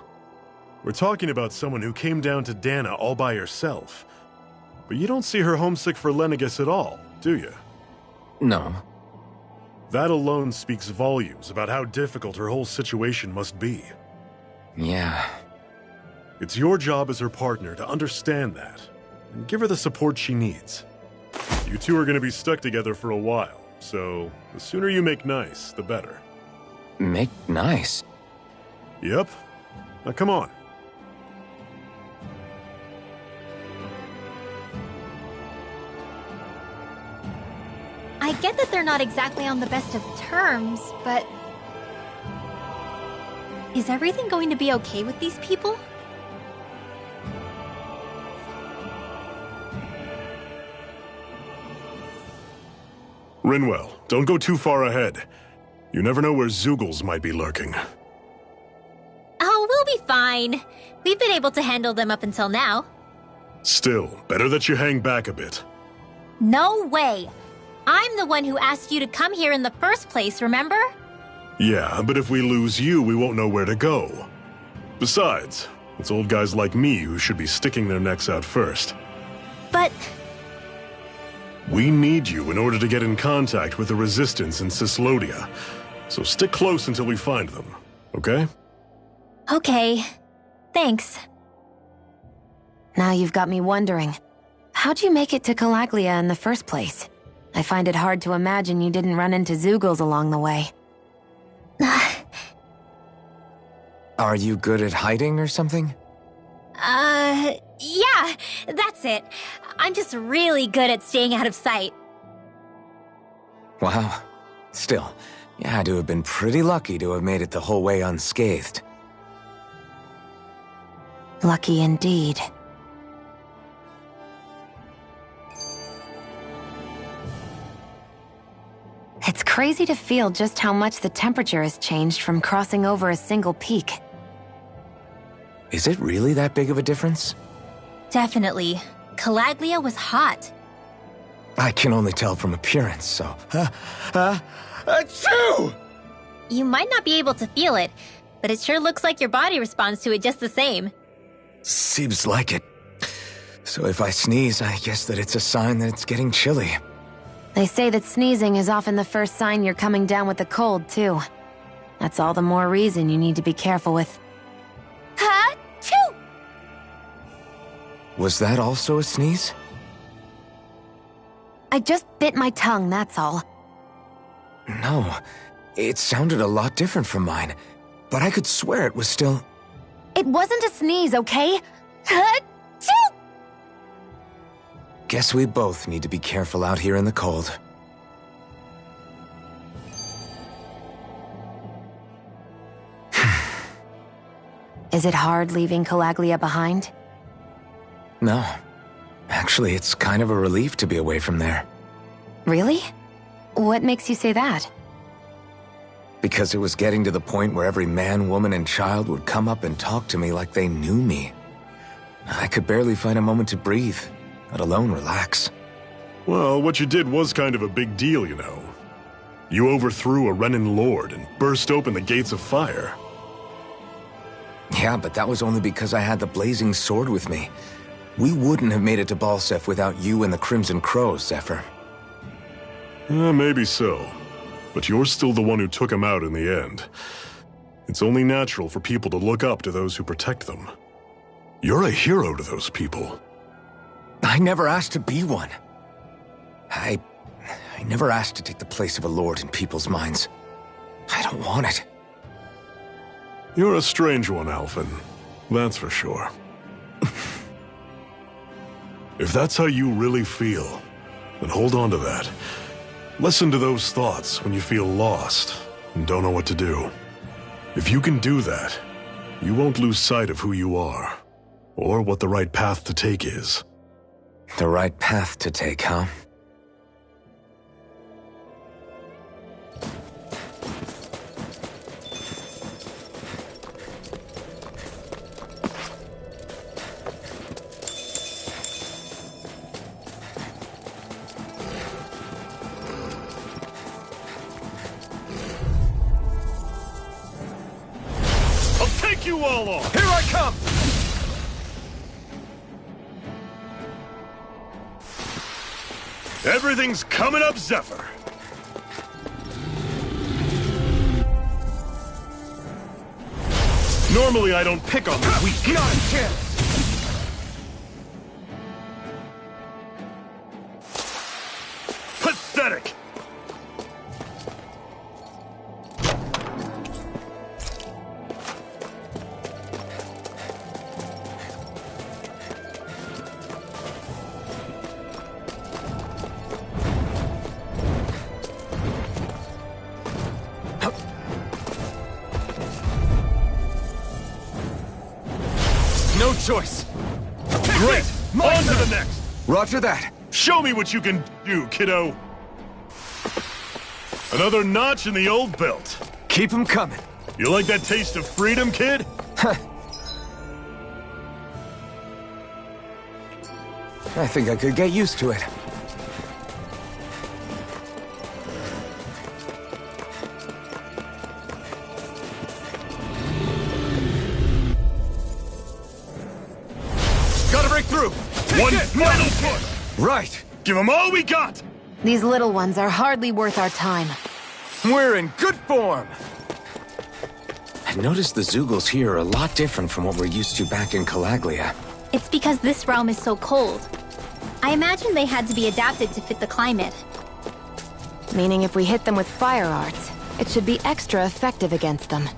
We're talking about someone who came down to Dahna all by herself. But you don't see her homesick for Lenegis at all, do you? No. That alone speaks volumes about how difficult her whole situation must be. Yeah. It's your job as her partner to understand that, and give her the support she needs. You two are going to be stuck together for a while, so the sooner you make nice, the better. Make nice? Yep. Now come on. I get that they're not exactly on the best of terms, but... Is everything going to be okay with these people? Rinwell, don't go too far ahead. You never know where Zeugles might be lurking. Oh, we'll be fine. We've been able to handle them up until now. Still, better that you hang back a bit. No way! I'm the one who asked you to come here in the first place, remember? Yeah, but if we lose you, we won't know where to go. Besides, it's old guys like me who should be sticking their necks out first. But... We need you in order to get in contact with the Resistance in Cyslodia. So stick close until we find them, okay? Okay. Thanks. Now you've got me wondering. How'd you make it to Calaglia in the first place? I find it hard to imagine you didn't run into Zeugles along the way. Are you good at hiding or something? Yeah, that's it. I'm just really good at staying out of sight. Wow. Still, you had to have been pretty lucky to have made it the whole way unscathed. Lucky indeed. It's crazy to feel just how much the temperature has changed from crossing over a single peak. Is it really that big of a difference? Definitely. Calaglia was hot. I can only tell from appearance, so... Achoo! You might not be able to feel it, but it sure looks like your body responds to it just the same. Seems like it. So if I sneeze, I guess that it's a sign that it's getting chilly. They say that sneezing is often the first sign you're coming down with the cold, too. That's all the more reason you need to be careful with... Ha-choo! Was that also a sneeze? I just bit my tongue, that's all. No, it sounded a lot different from mine, but I could swear it was still... It wasn't a sneeze, okay? Ha-choo! Guess we both need to be careful out here in the cold. Is it hard leaving Calaglia behind? No. Actually, it's kind of a relief to be away from there. Really? What makes you say that? Because it was getting to the point where every man, woman, and child would come up and talk to me like they knew me. I could barely find a moment to breathe, let alone relax. Well, what you did was kind of a big deal, you know. You overthrew a Renan lord and burst open the gates of fire. Yeah, but that was only because I had the blazing sword with me. We wouldn't have made it to Balseph without you and the Crimson Crows, Zephyr. Maybe so. But you're still the one who took him out in the end. It's only natural for people to look up to those who protect them. You're a hero to those people. I never asked to be one. I never asked to take the place of a lord in people's minds. I don't want it. You're a strange one, Alphen. That's for sure. If that's how you really feel, then hold on to that. Listen to those thoughts when you feel lost and don't know what to do. If you can do that, you won't lose sight of who you are, or what the right path to take is. The right path to take, huh? You all on! Here I come! Everything's coming up, Zephyr! Normally I don't pick on the weak. Not a chance! Pathetic! No choice. Great! On to the next! Roger that. Show me what you can do, kiddo! Another notch in the old belt. Keep 'em coming. You like that taste of freedom, kid? I think I could get used to it. Gotta break through! One final push! Right. Give them all we got! These little ones are hardly worth our time. We're in good form! I've noticed the Zeugles here are a lot different from what we're used to back in Calaglia. It's because this realm is so cold. I imagine they had to be adapted to fit the climate. Meaning if we hit them with fire arts, it should be extra effective against them.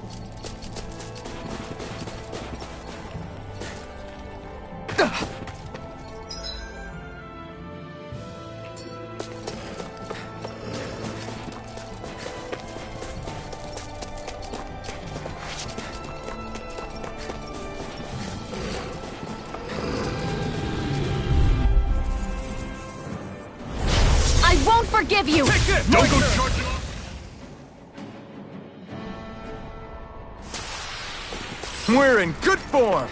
I won't forgive you! Take this! Don't go charging off! We're in good form!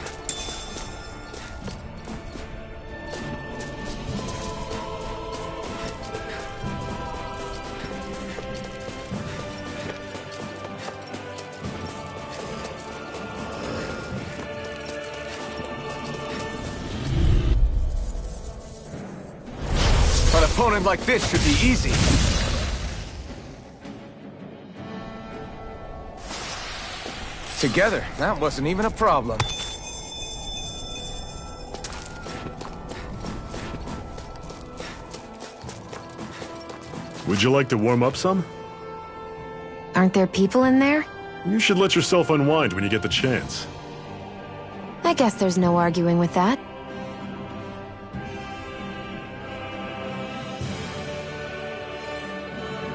An opponent like this should be easy. Together, that wasn't even a problem. Would you like to warm up some? Aren't there people in there? You should let yourself unwind when you get the chance. I guess there's no arguing with that.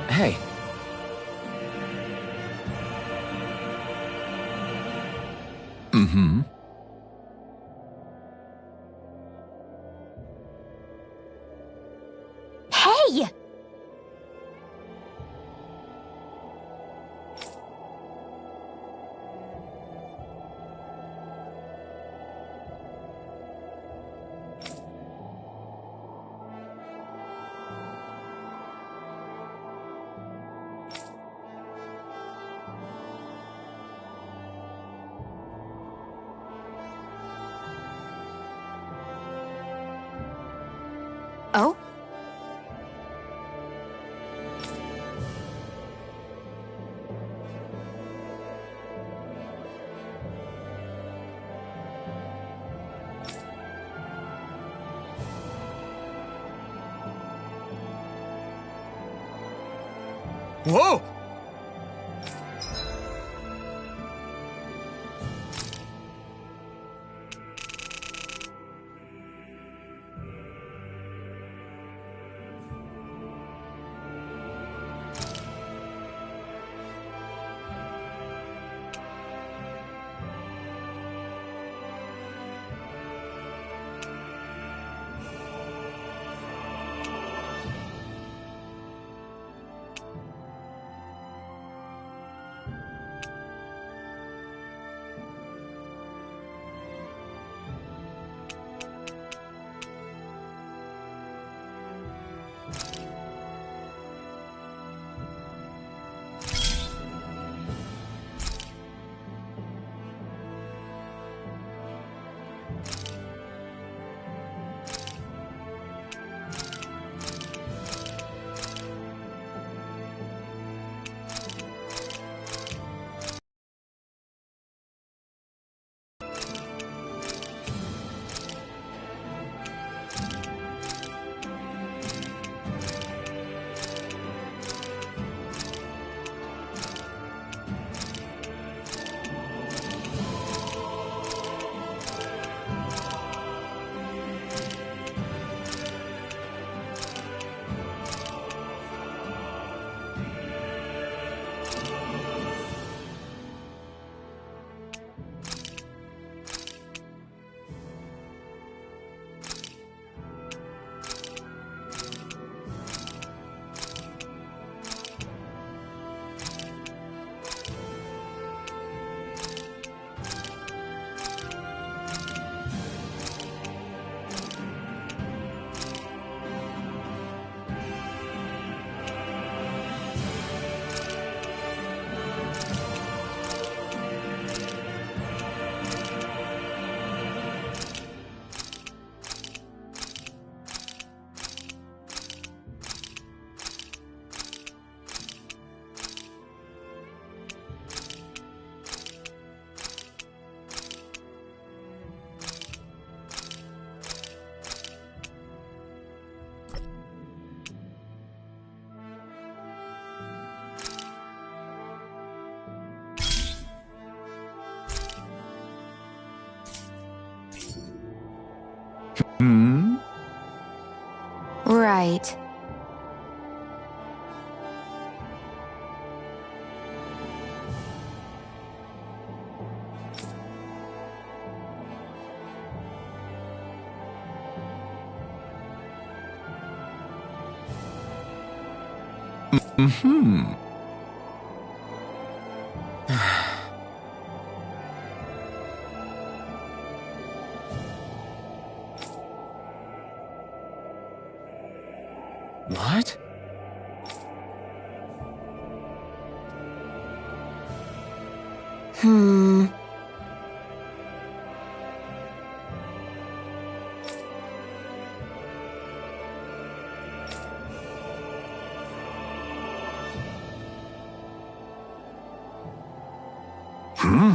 Hey. Mm-hmm. Hey! Oh? Whoa! right. Mm-hmm. What? Hmm. Hmm?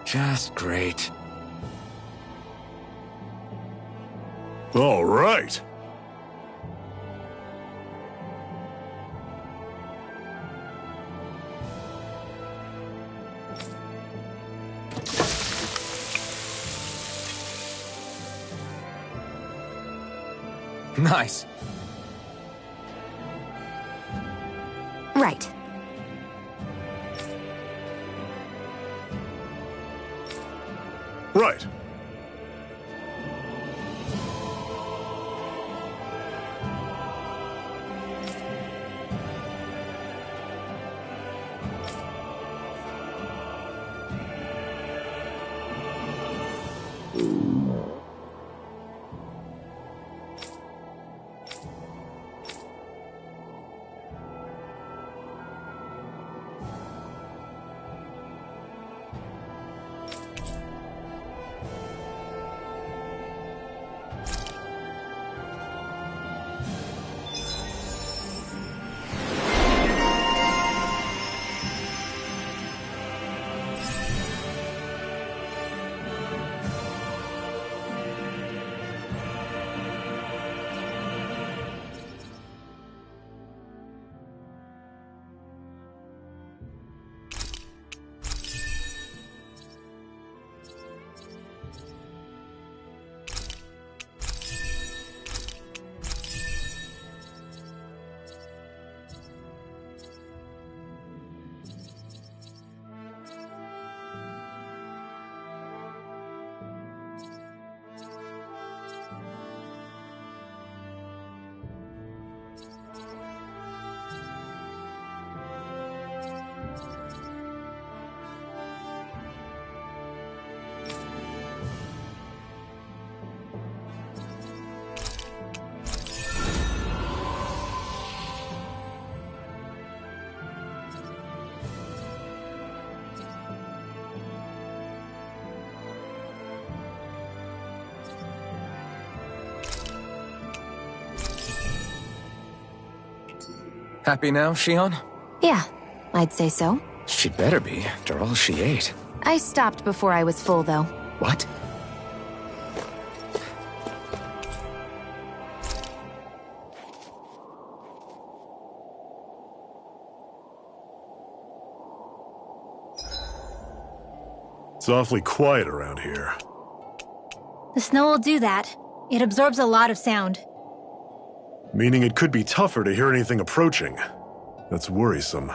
Just great. All right. Nice. Right. Right. Happy now, Shion? Yeah, I'd say so. She better be, after all she ate. I stopped before I was full, though. What? It's awfully quiet around here. The snow will do that. It absorbs a lot of sound. Meaning it could be tougher to hear anything approaching. That's worrisome.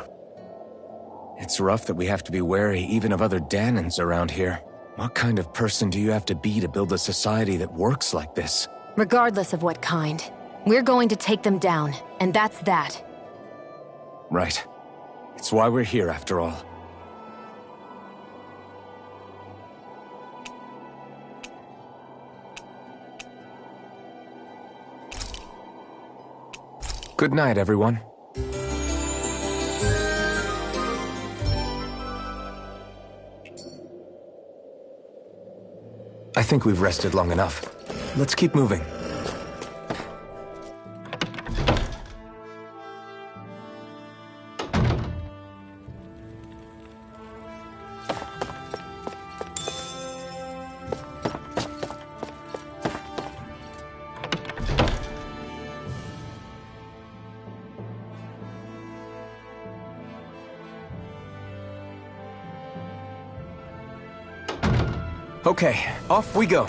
It's rough that we have to be wary even of other Danans around here. What kind of person do you have to be to build a society that works like this? Regardless of what kind. We're going to take them down, and that's that. Right. It's why we're here, after all. Good night, everyone. I think we've rested long enough. Let's keep moving. Okay, off we go.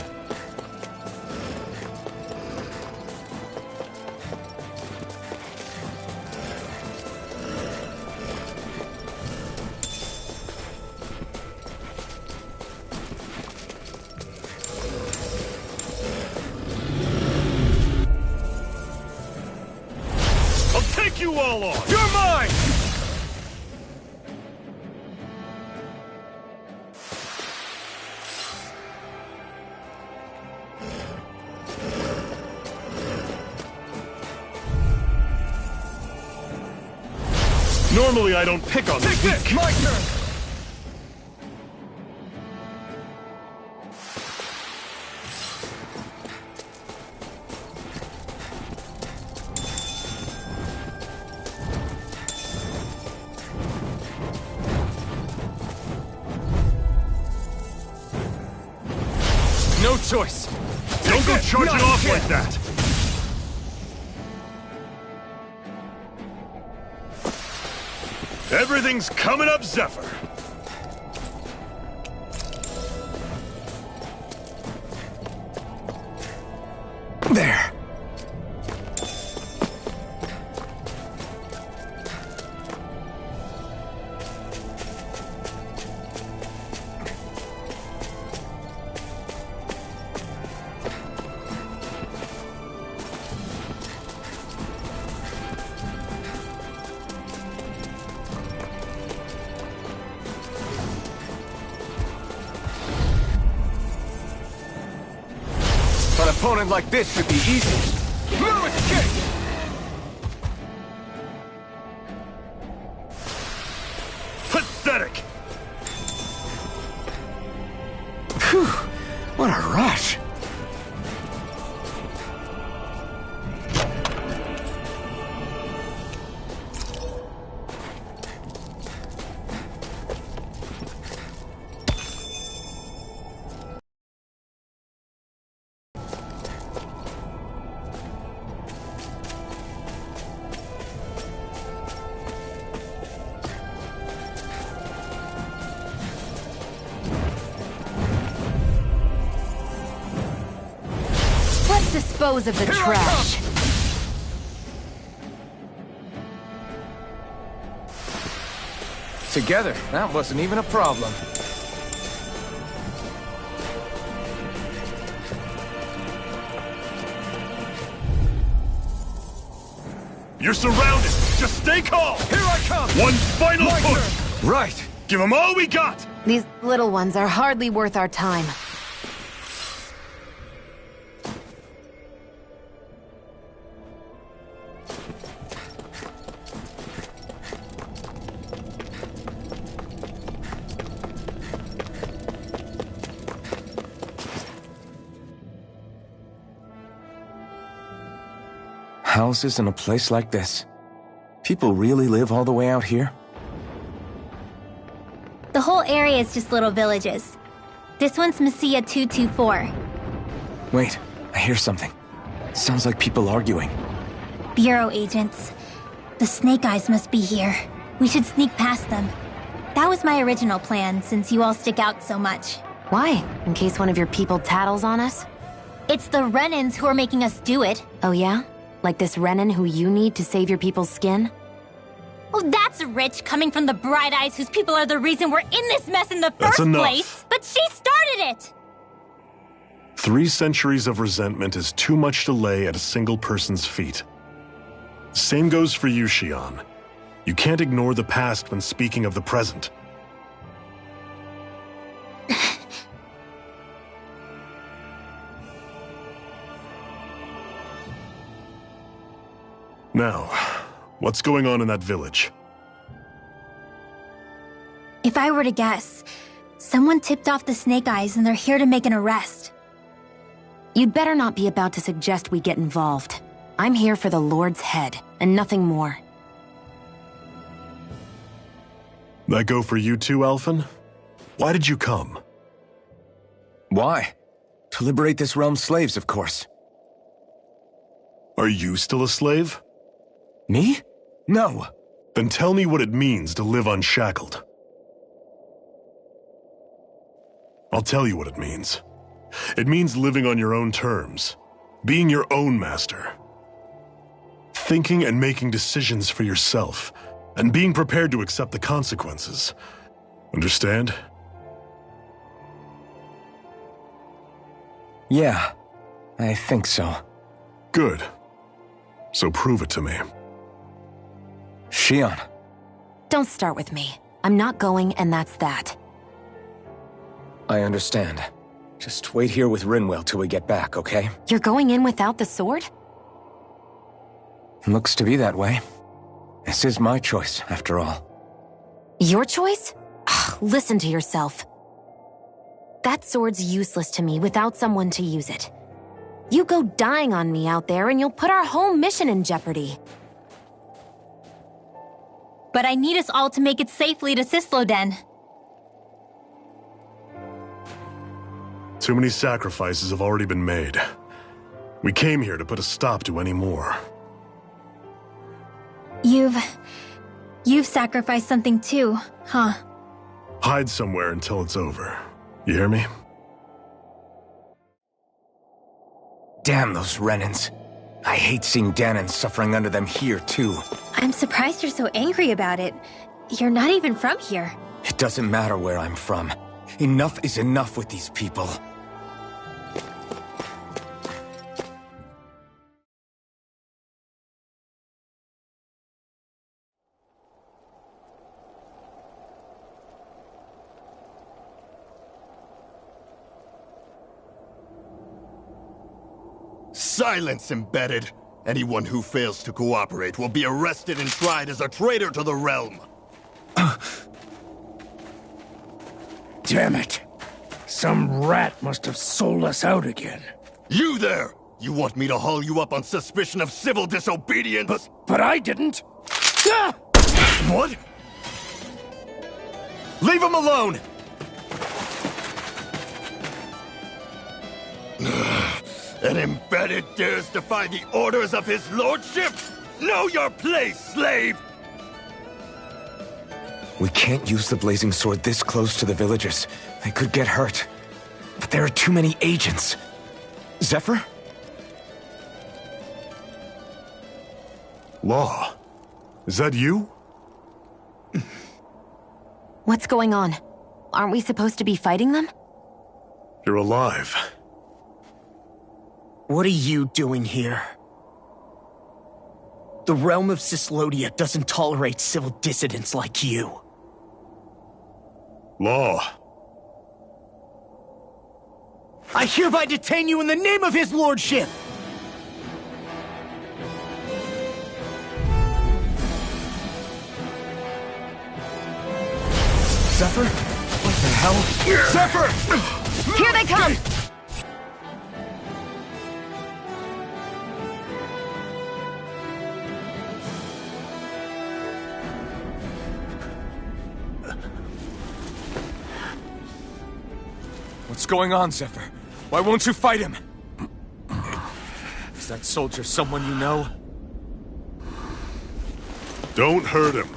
I'll take you all on! You're mine! Normally I don't pick on the Take weak. this! My turn! No choice. Don't go Take this! charging Not off again. like that! Everything's coming up, Zephyr! There. An opponent like this should be easy. Lewis kick! Pathetic! Phew, what a rush. Let's dispose of the Here I trash. Together, that wasn't even a problem. You're surrounded! Just stay calm! Here I come! One final My push! turn. Right. Give them all we got! These little ones are hardly worth our time. Houses in a place like this. People really live all the way out here? The whole area is just little villages. This one's Messia 224. Wait, I hear something. Sounds like people arguing. Bureau agents. The Snake Eyes must be here. We should sneak past them. That was my original plan, since you all stick out so much. Why? In case one of your people tattles on us? It's the Renans who are making us do it. Oh yeah? Like this Renan who you need to save your people's skin? Oh, that's rich, coming from the Bright Eyes whose people are the reason we're in this mess in the That's first enough. place. But she started it! 3 centuries of resentment is too much to lay at a single person's feet. Same goes for you, Xion. You can't ignore the past when speaking of the present. Now, what's going on in that village? If I were to guess, someone tipped off the Snake Eyes and they're here to make an arrest. You'd better not be about to suggest we get involved. I'm here for the Lord's head, and nothing more. That go for you too, Alphen? Why did you come? Why? To liberate this realm's slaves, of course. Are you still a slave? Me? No. Then tell me what it means to live unshackled. I'll tell you what it means. It means living on your own terms, being your own master, thinking and making decisions for yourself, and being prepared to accept the consequences. Understand? Yeah, I think so. Good. So prove it to me. Shionne. Don't start with me. I'm not going, and that's that. I understand. Just wait here with Rinwell till we get back, okay? You're going in without the sword? Looks to be that way. This is my choice, after all. Your choice? Listen to yourself. That sword's useless to me without someone to use it. You go dying on me out there and you'll put our whole mission in jeopardy. But I need us all to make it safely to Cysloden. Too many sacrifices have already been made. We came here to put a stop to any more. You've sacrificed something too, huh? Hide somewhere until it's over. You hear me? Damn those Renans. I hate seeing Dahnan suffering under them here, too. I'm surprised you're so angry about it. You're not even from here. It doesn't matter where I'm from. Enough is enough with these people. Silence, Embedded! Anyone who fails to cooperate will be arrested and tried as a traitor to the realm! Damn it! Some rat must have sold us out again. You there! You want me to haul you up on suspicion of civil disobedience? But I didn't! Ah! What? Leave him alone! An Embedded dares defy the orders of his lordship? Know your place, slave! We can't use the blazing sword this close to the villagers. They could get hurt. But there are too many agents. Zephyr? Law. Is that you? What's going on? Aren't we supposed to be fighting them? You're alive. What are you doing here? The realm of Cyslodia doesn't tolerate civil dissidents like you. Law. I hereby detain you in the name of his lordship! Zephyr? What the hell? Zephyr! Here they come! What's going on, Zephyr? Why won't you fight him? Is that soldier someone you know? Don't hurt him.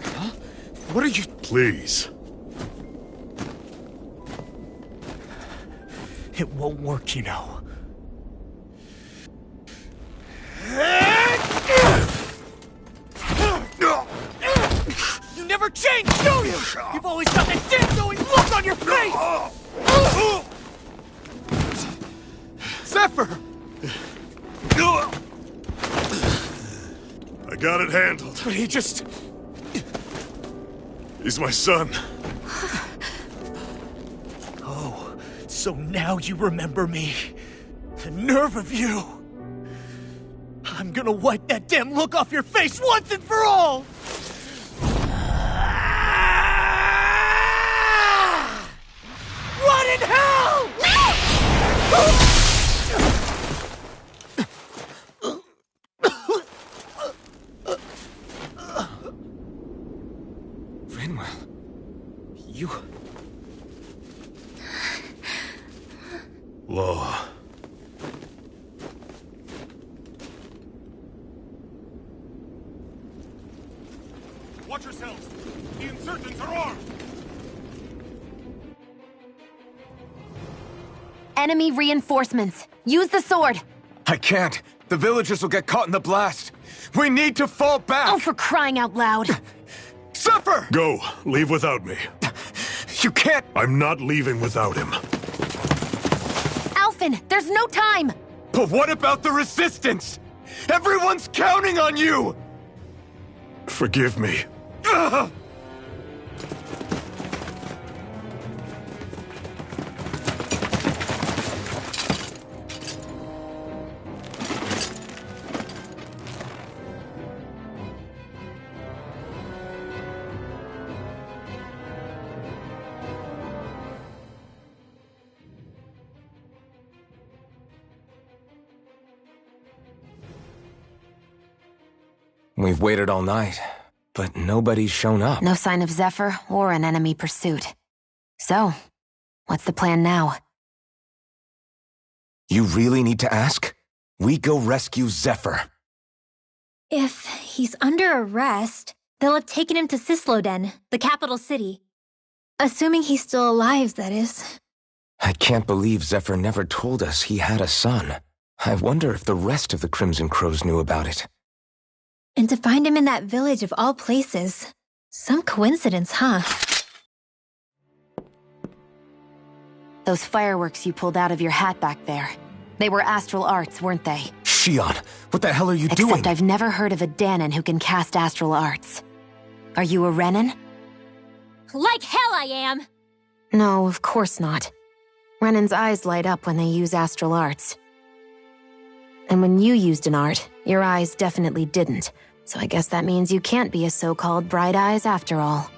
Huh? What are you... Please. It won't work, you know. You never change, do you? You've always got that dead-knowing look on your face! Zephyr! I got it handled. But he just... He's my son. Oh, so now you remember me. The nerve of you! I'm gonna wipe that damn look off your face once and for all! What in hell?! Rinwell... You... Law. Watch yourselves! The insurgents are armed! enemy reinforcements. Use the sword. I can't. The villagers will get caught in the blast. We need to fall back! Oh, for crying out loud. Zephyr! Go. Leave without me. You can't... I'm not leaving without him. Alphen, there's no time! But what about the Resistance? Everyone's counting on you! Forgive me. Ugh! We've waited all night, but nobody's shown up. No sign of Zephyr or an enemy pursuit. So, what's the plan now? You really need to ask? We go rescue Zephyr. If he's under arrest, they'll have taken him to Cisloden, the capital city. Assuming he's still alive, that is. I can't believe Zephyr never told us he had a son. I wonder if the rest of the Crimson Crows knew about it. And to find him in that village of all places. Some coincidence, huh? Those fireworks you pulled out of your hat back there. They were astral arts, weren't they? Shionne, what the hell are you doing? Except I've never heard of a Dahnan who can cast astral arts. Are you a Renan? Like hell I am! No, of course not. Renan's eyes light up when they use astral arts. And when you used an art, your eyes definitely didn't. So I guess that means you can't be a so-called Bright Eyes after all.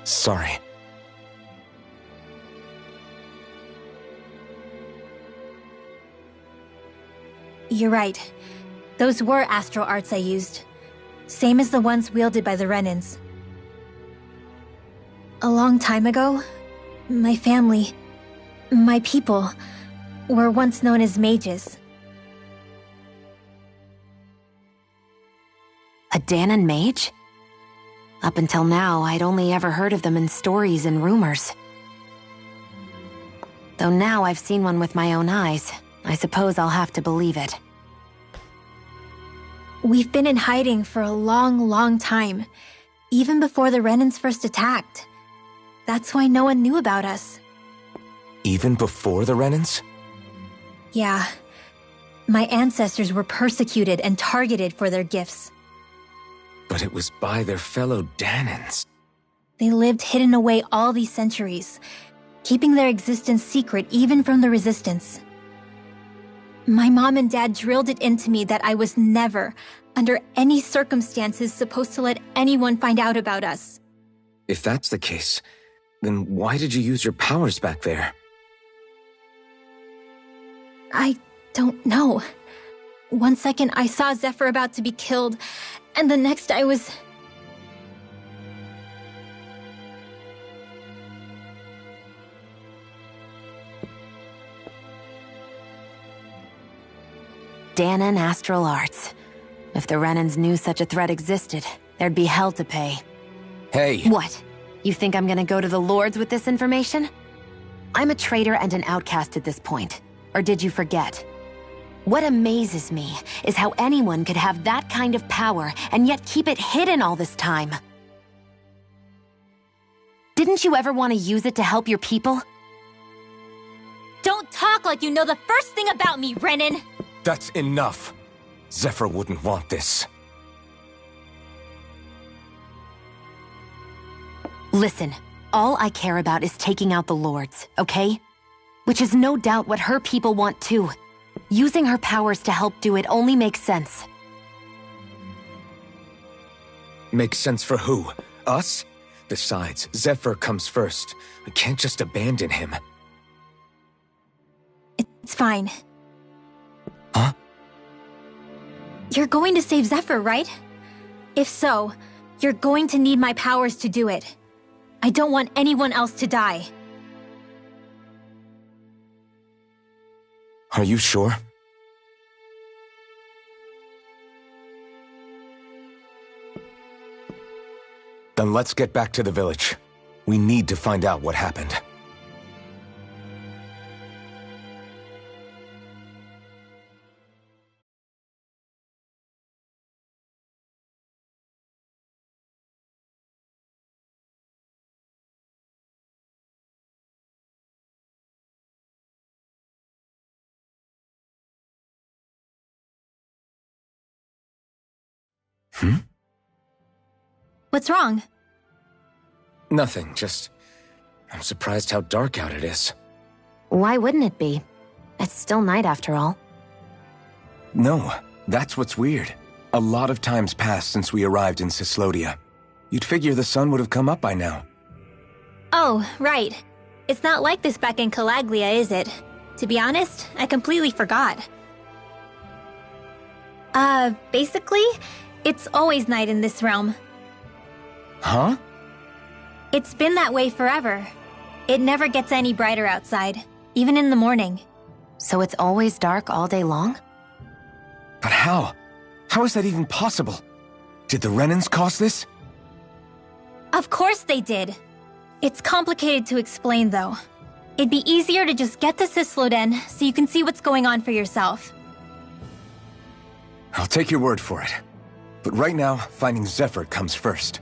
Sorry. You're right. Those were astral arts I used. Same as the ones wielded by the Renans. A long time ago, my family, my people, were once known as mages. A Dahnan mage? Up until now, I'd only ever heard of them in stories and rumors. Though now I've seen one with my own eyes, I suppose I'll have to believe it. We've been in hiding for a long, long time, even before the Renans first attacked. That's why no one knew about us. Even before the Renans? Yeah. My ancestors were persecuted and targeted for their gifts. But it was by their fellow Dahnans. They lived hidden away all these centuries, keeping their existence secret even from the Resistance. My mom and dad drilled it into me that I was never, under any circumstances, supposed to let anyone find out about us. If that's the case, then why did you use your powers back there? I don't know. One second I saw Zephyr about to be killed, and the next I was... Dahnan astral arts. If the Renans knew such a threat existed, there'd be hell to pay. Hey! What? You think I'm gonna go to the Lords with this information? I'm a traitor and an outcast at this point. Or did you forget? What amazes me is how anyone could have that kind of power and yet keep it hidden all this time. Didn't you ever want to use it to help your people? Don't talk like you know the first thing about me, Renan! That's enough. Zephyr wouldn't want this. Listen, all I care about is taking out the Lords, okay? Which is no doubt what her people want too. Using her powers to help do it only makes sense. Makes sense for who? Us? Besides, Zephyr comes first. We can't just abandon him. It's fine. Huh? You're going to save Zephyr, right? If so, you're going to need my powers to do it. I don't want anyone else to die. Are you sure? Then let's get back to the village. We need to find out what happened. What's wrong? Nothing, just... I'm surprised how dark out it is. Why wouldn't it be? It's still night after all. No, that's what's weird. A lot of time's passed since we arrived in Cyslodia. You'd figure the sun would have come up by now. Oh, right. It's not like this back in Calaglia, is it? To be honest, I completely forgot. Basically, it's always night in this realm. Huh? It's been that way forever. It never gets any brighter outside, even in the morning. So it's always dark all day long? But how? How is that even possible? Did the Renans cause this? Of course they did. It's complicated to explain, though. It'd be easier to just get to Cysloden so you can see what's going on for yourself. I'll take your word for it. But right now, finding Zephyr comes first.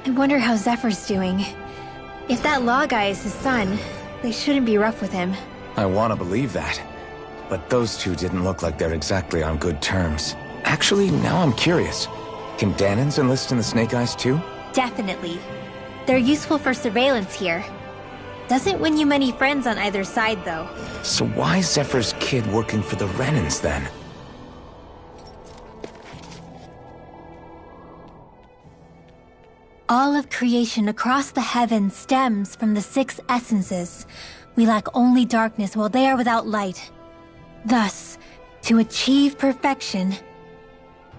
I wonder how Zephyr's doing. If that law guy is his son, they shouldn't be rough with him. I want to believe that. But those two didn't look like they're exactly on good terms. Actually, now I'm curious. Can Dahnans enlist in the Snake Eyes too? Definitely. They're useful for surveillance here. Doesn't win you many friends on either side, though. So why is Zephyr's kid working for the Renans then? All of creation across the heavens stems from the 6 essences. We lack only darkness while they are without light. Thus, to achieve perfection...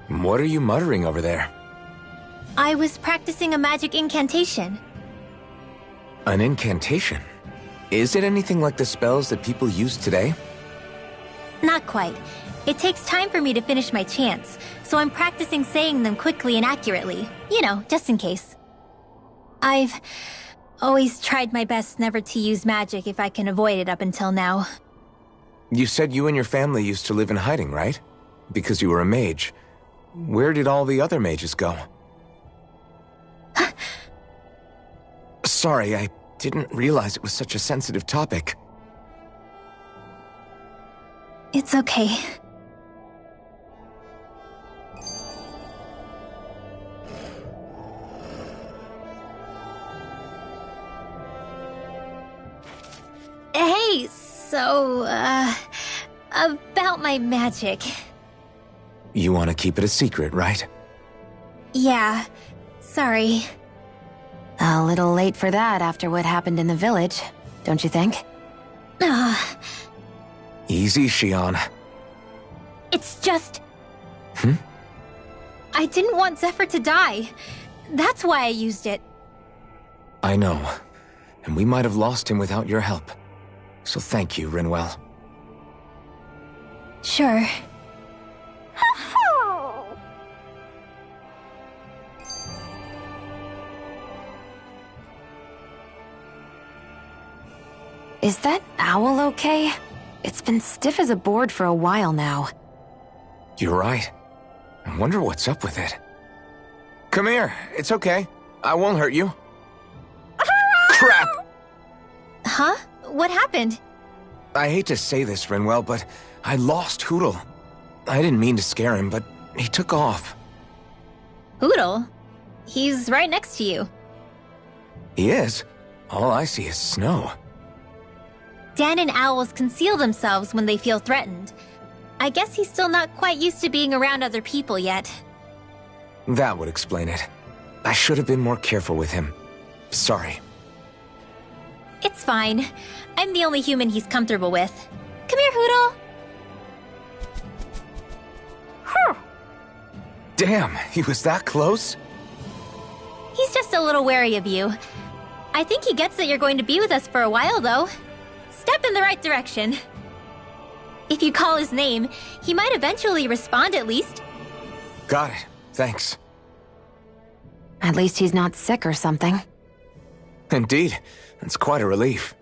What are you muttering over there? I was practicing a magic incantation. An incantation? Is it anything like the spells that people use today? Not quite. It takes time for me to finish my chants, so I'm practicing saying them quickly and accurately. You know, just in case. I've always tried my best never to use magic if I can avoid it up until now. You said you and your family used to live in hiding, right? Because you were a mage. Where did all the other mages go? Sorry, I didn't realize it was such a sensitive topic. It's okay. Hey, so, about my magic. You want to keep it a secret, right? Yeah, sorry. A little late for that after what happened in the village, don't you think? Easy, Shionne. It's just... I didn't want Zephyr to die. That's why I used it. I know. And we might have lost him without your help. So thank you, Rinwell. Sure. Is that owl okay? It's been stiff as a board for a while now. You're right. I wonder what's up with it. Come here. It's okay. I won't hurt you. Crap! Huh? What happened? I hate to say this, Rinwell, but I lost Hootle. I didn't mean to scare him, but he took off. Hootle? He's right next to you. He is? All I see is snow. Dan and owls conceal themselves when they feel threatened. I guess he's still not quite used to being around other people yet. That would explain it. I should have been more careful with him. Sorry. It's fine. I'm the only human he's comfortable with. Come here, Hootle. Damn, he was that close? He's just a little wary of you. I think he gets that you're going to be with us for a while, though. Step in the right direction. If you call his name, he might eventually respond at least. Got it. Thanks. At least he's not sick or something. Indeed. That's quite a relief.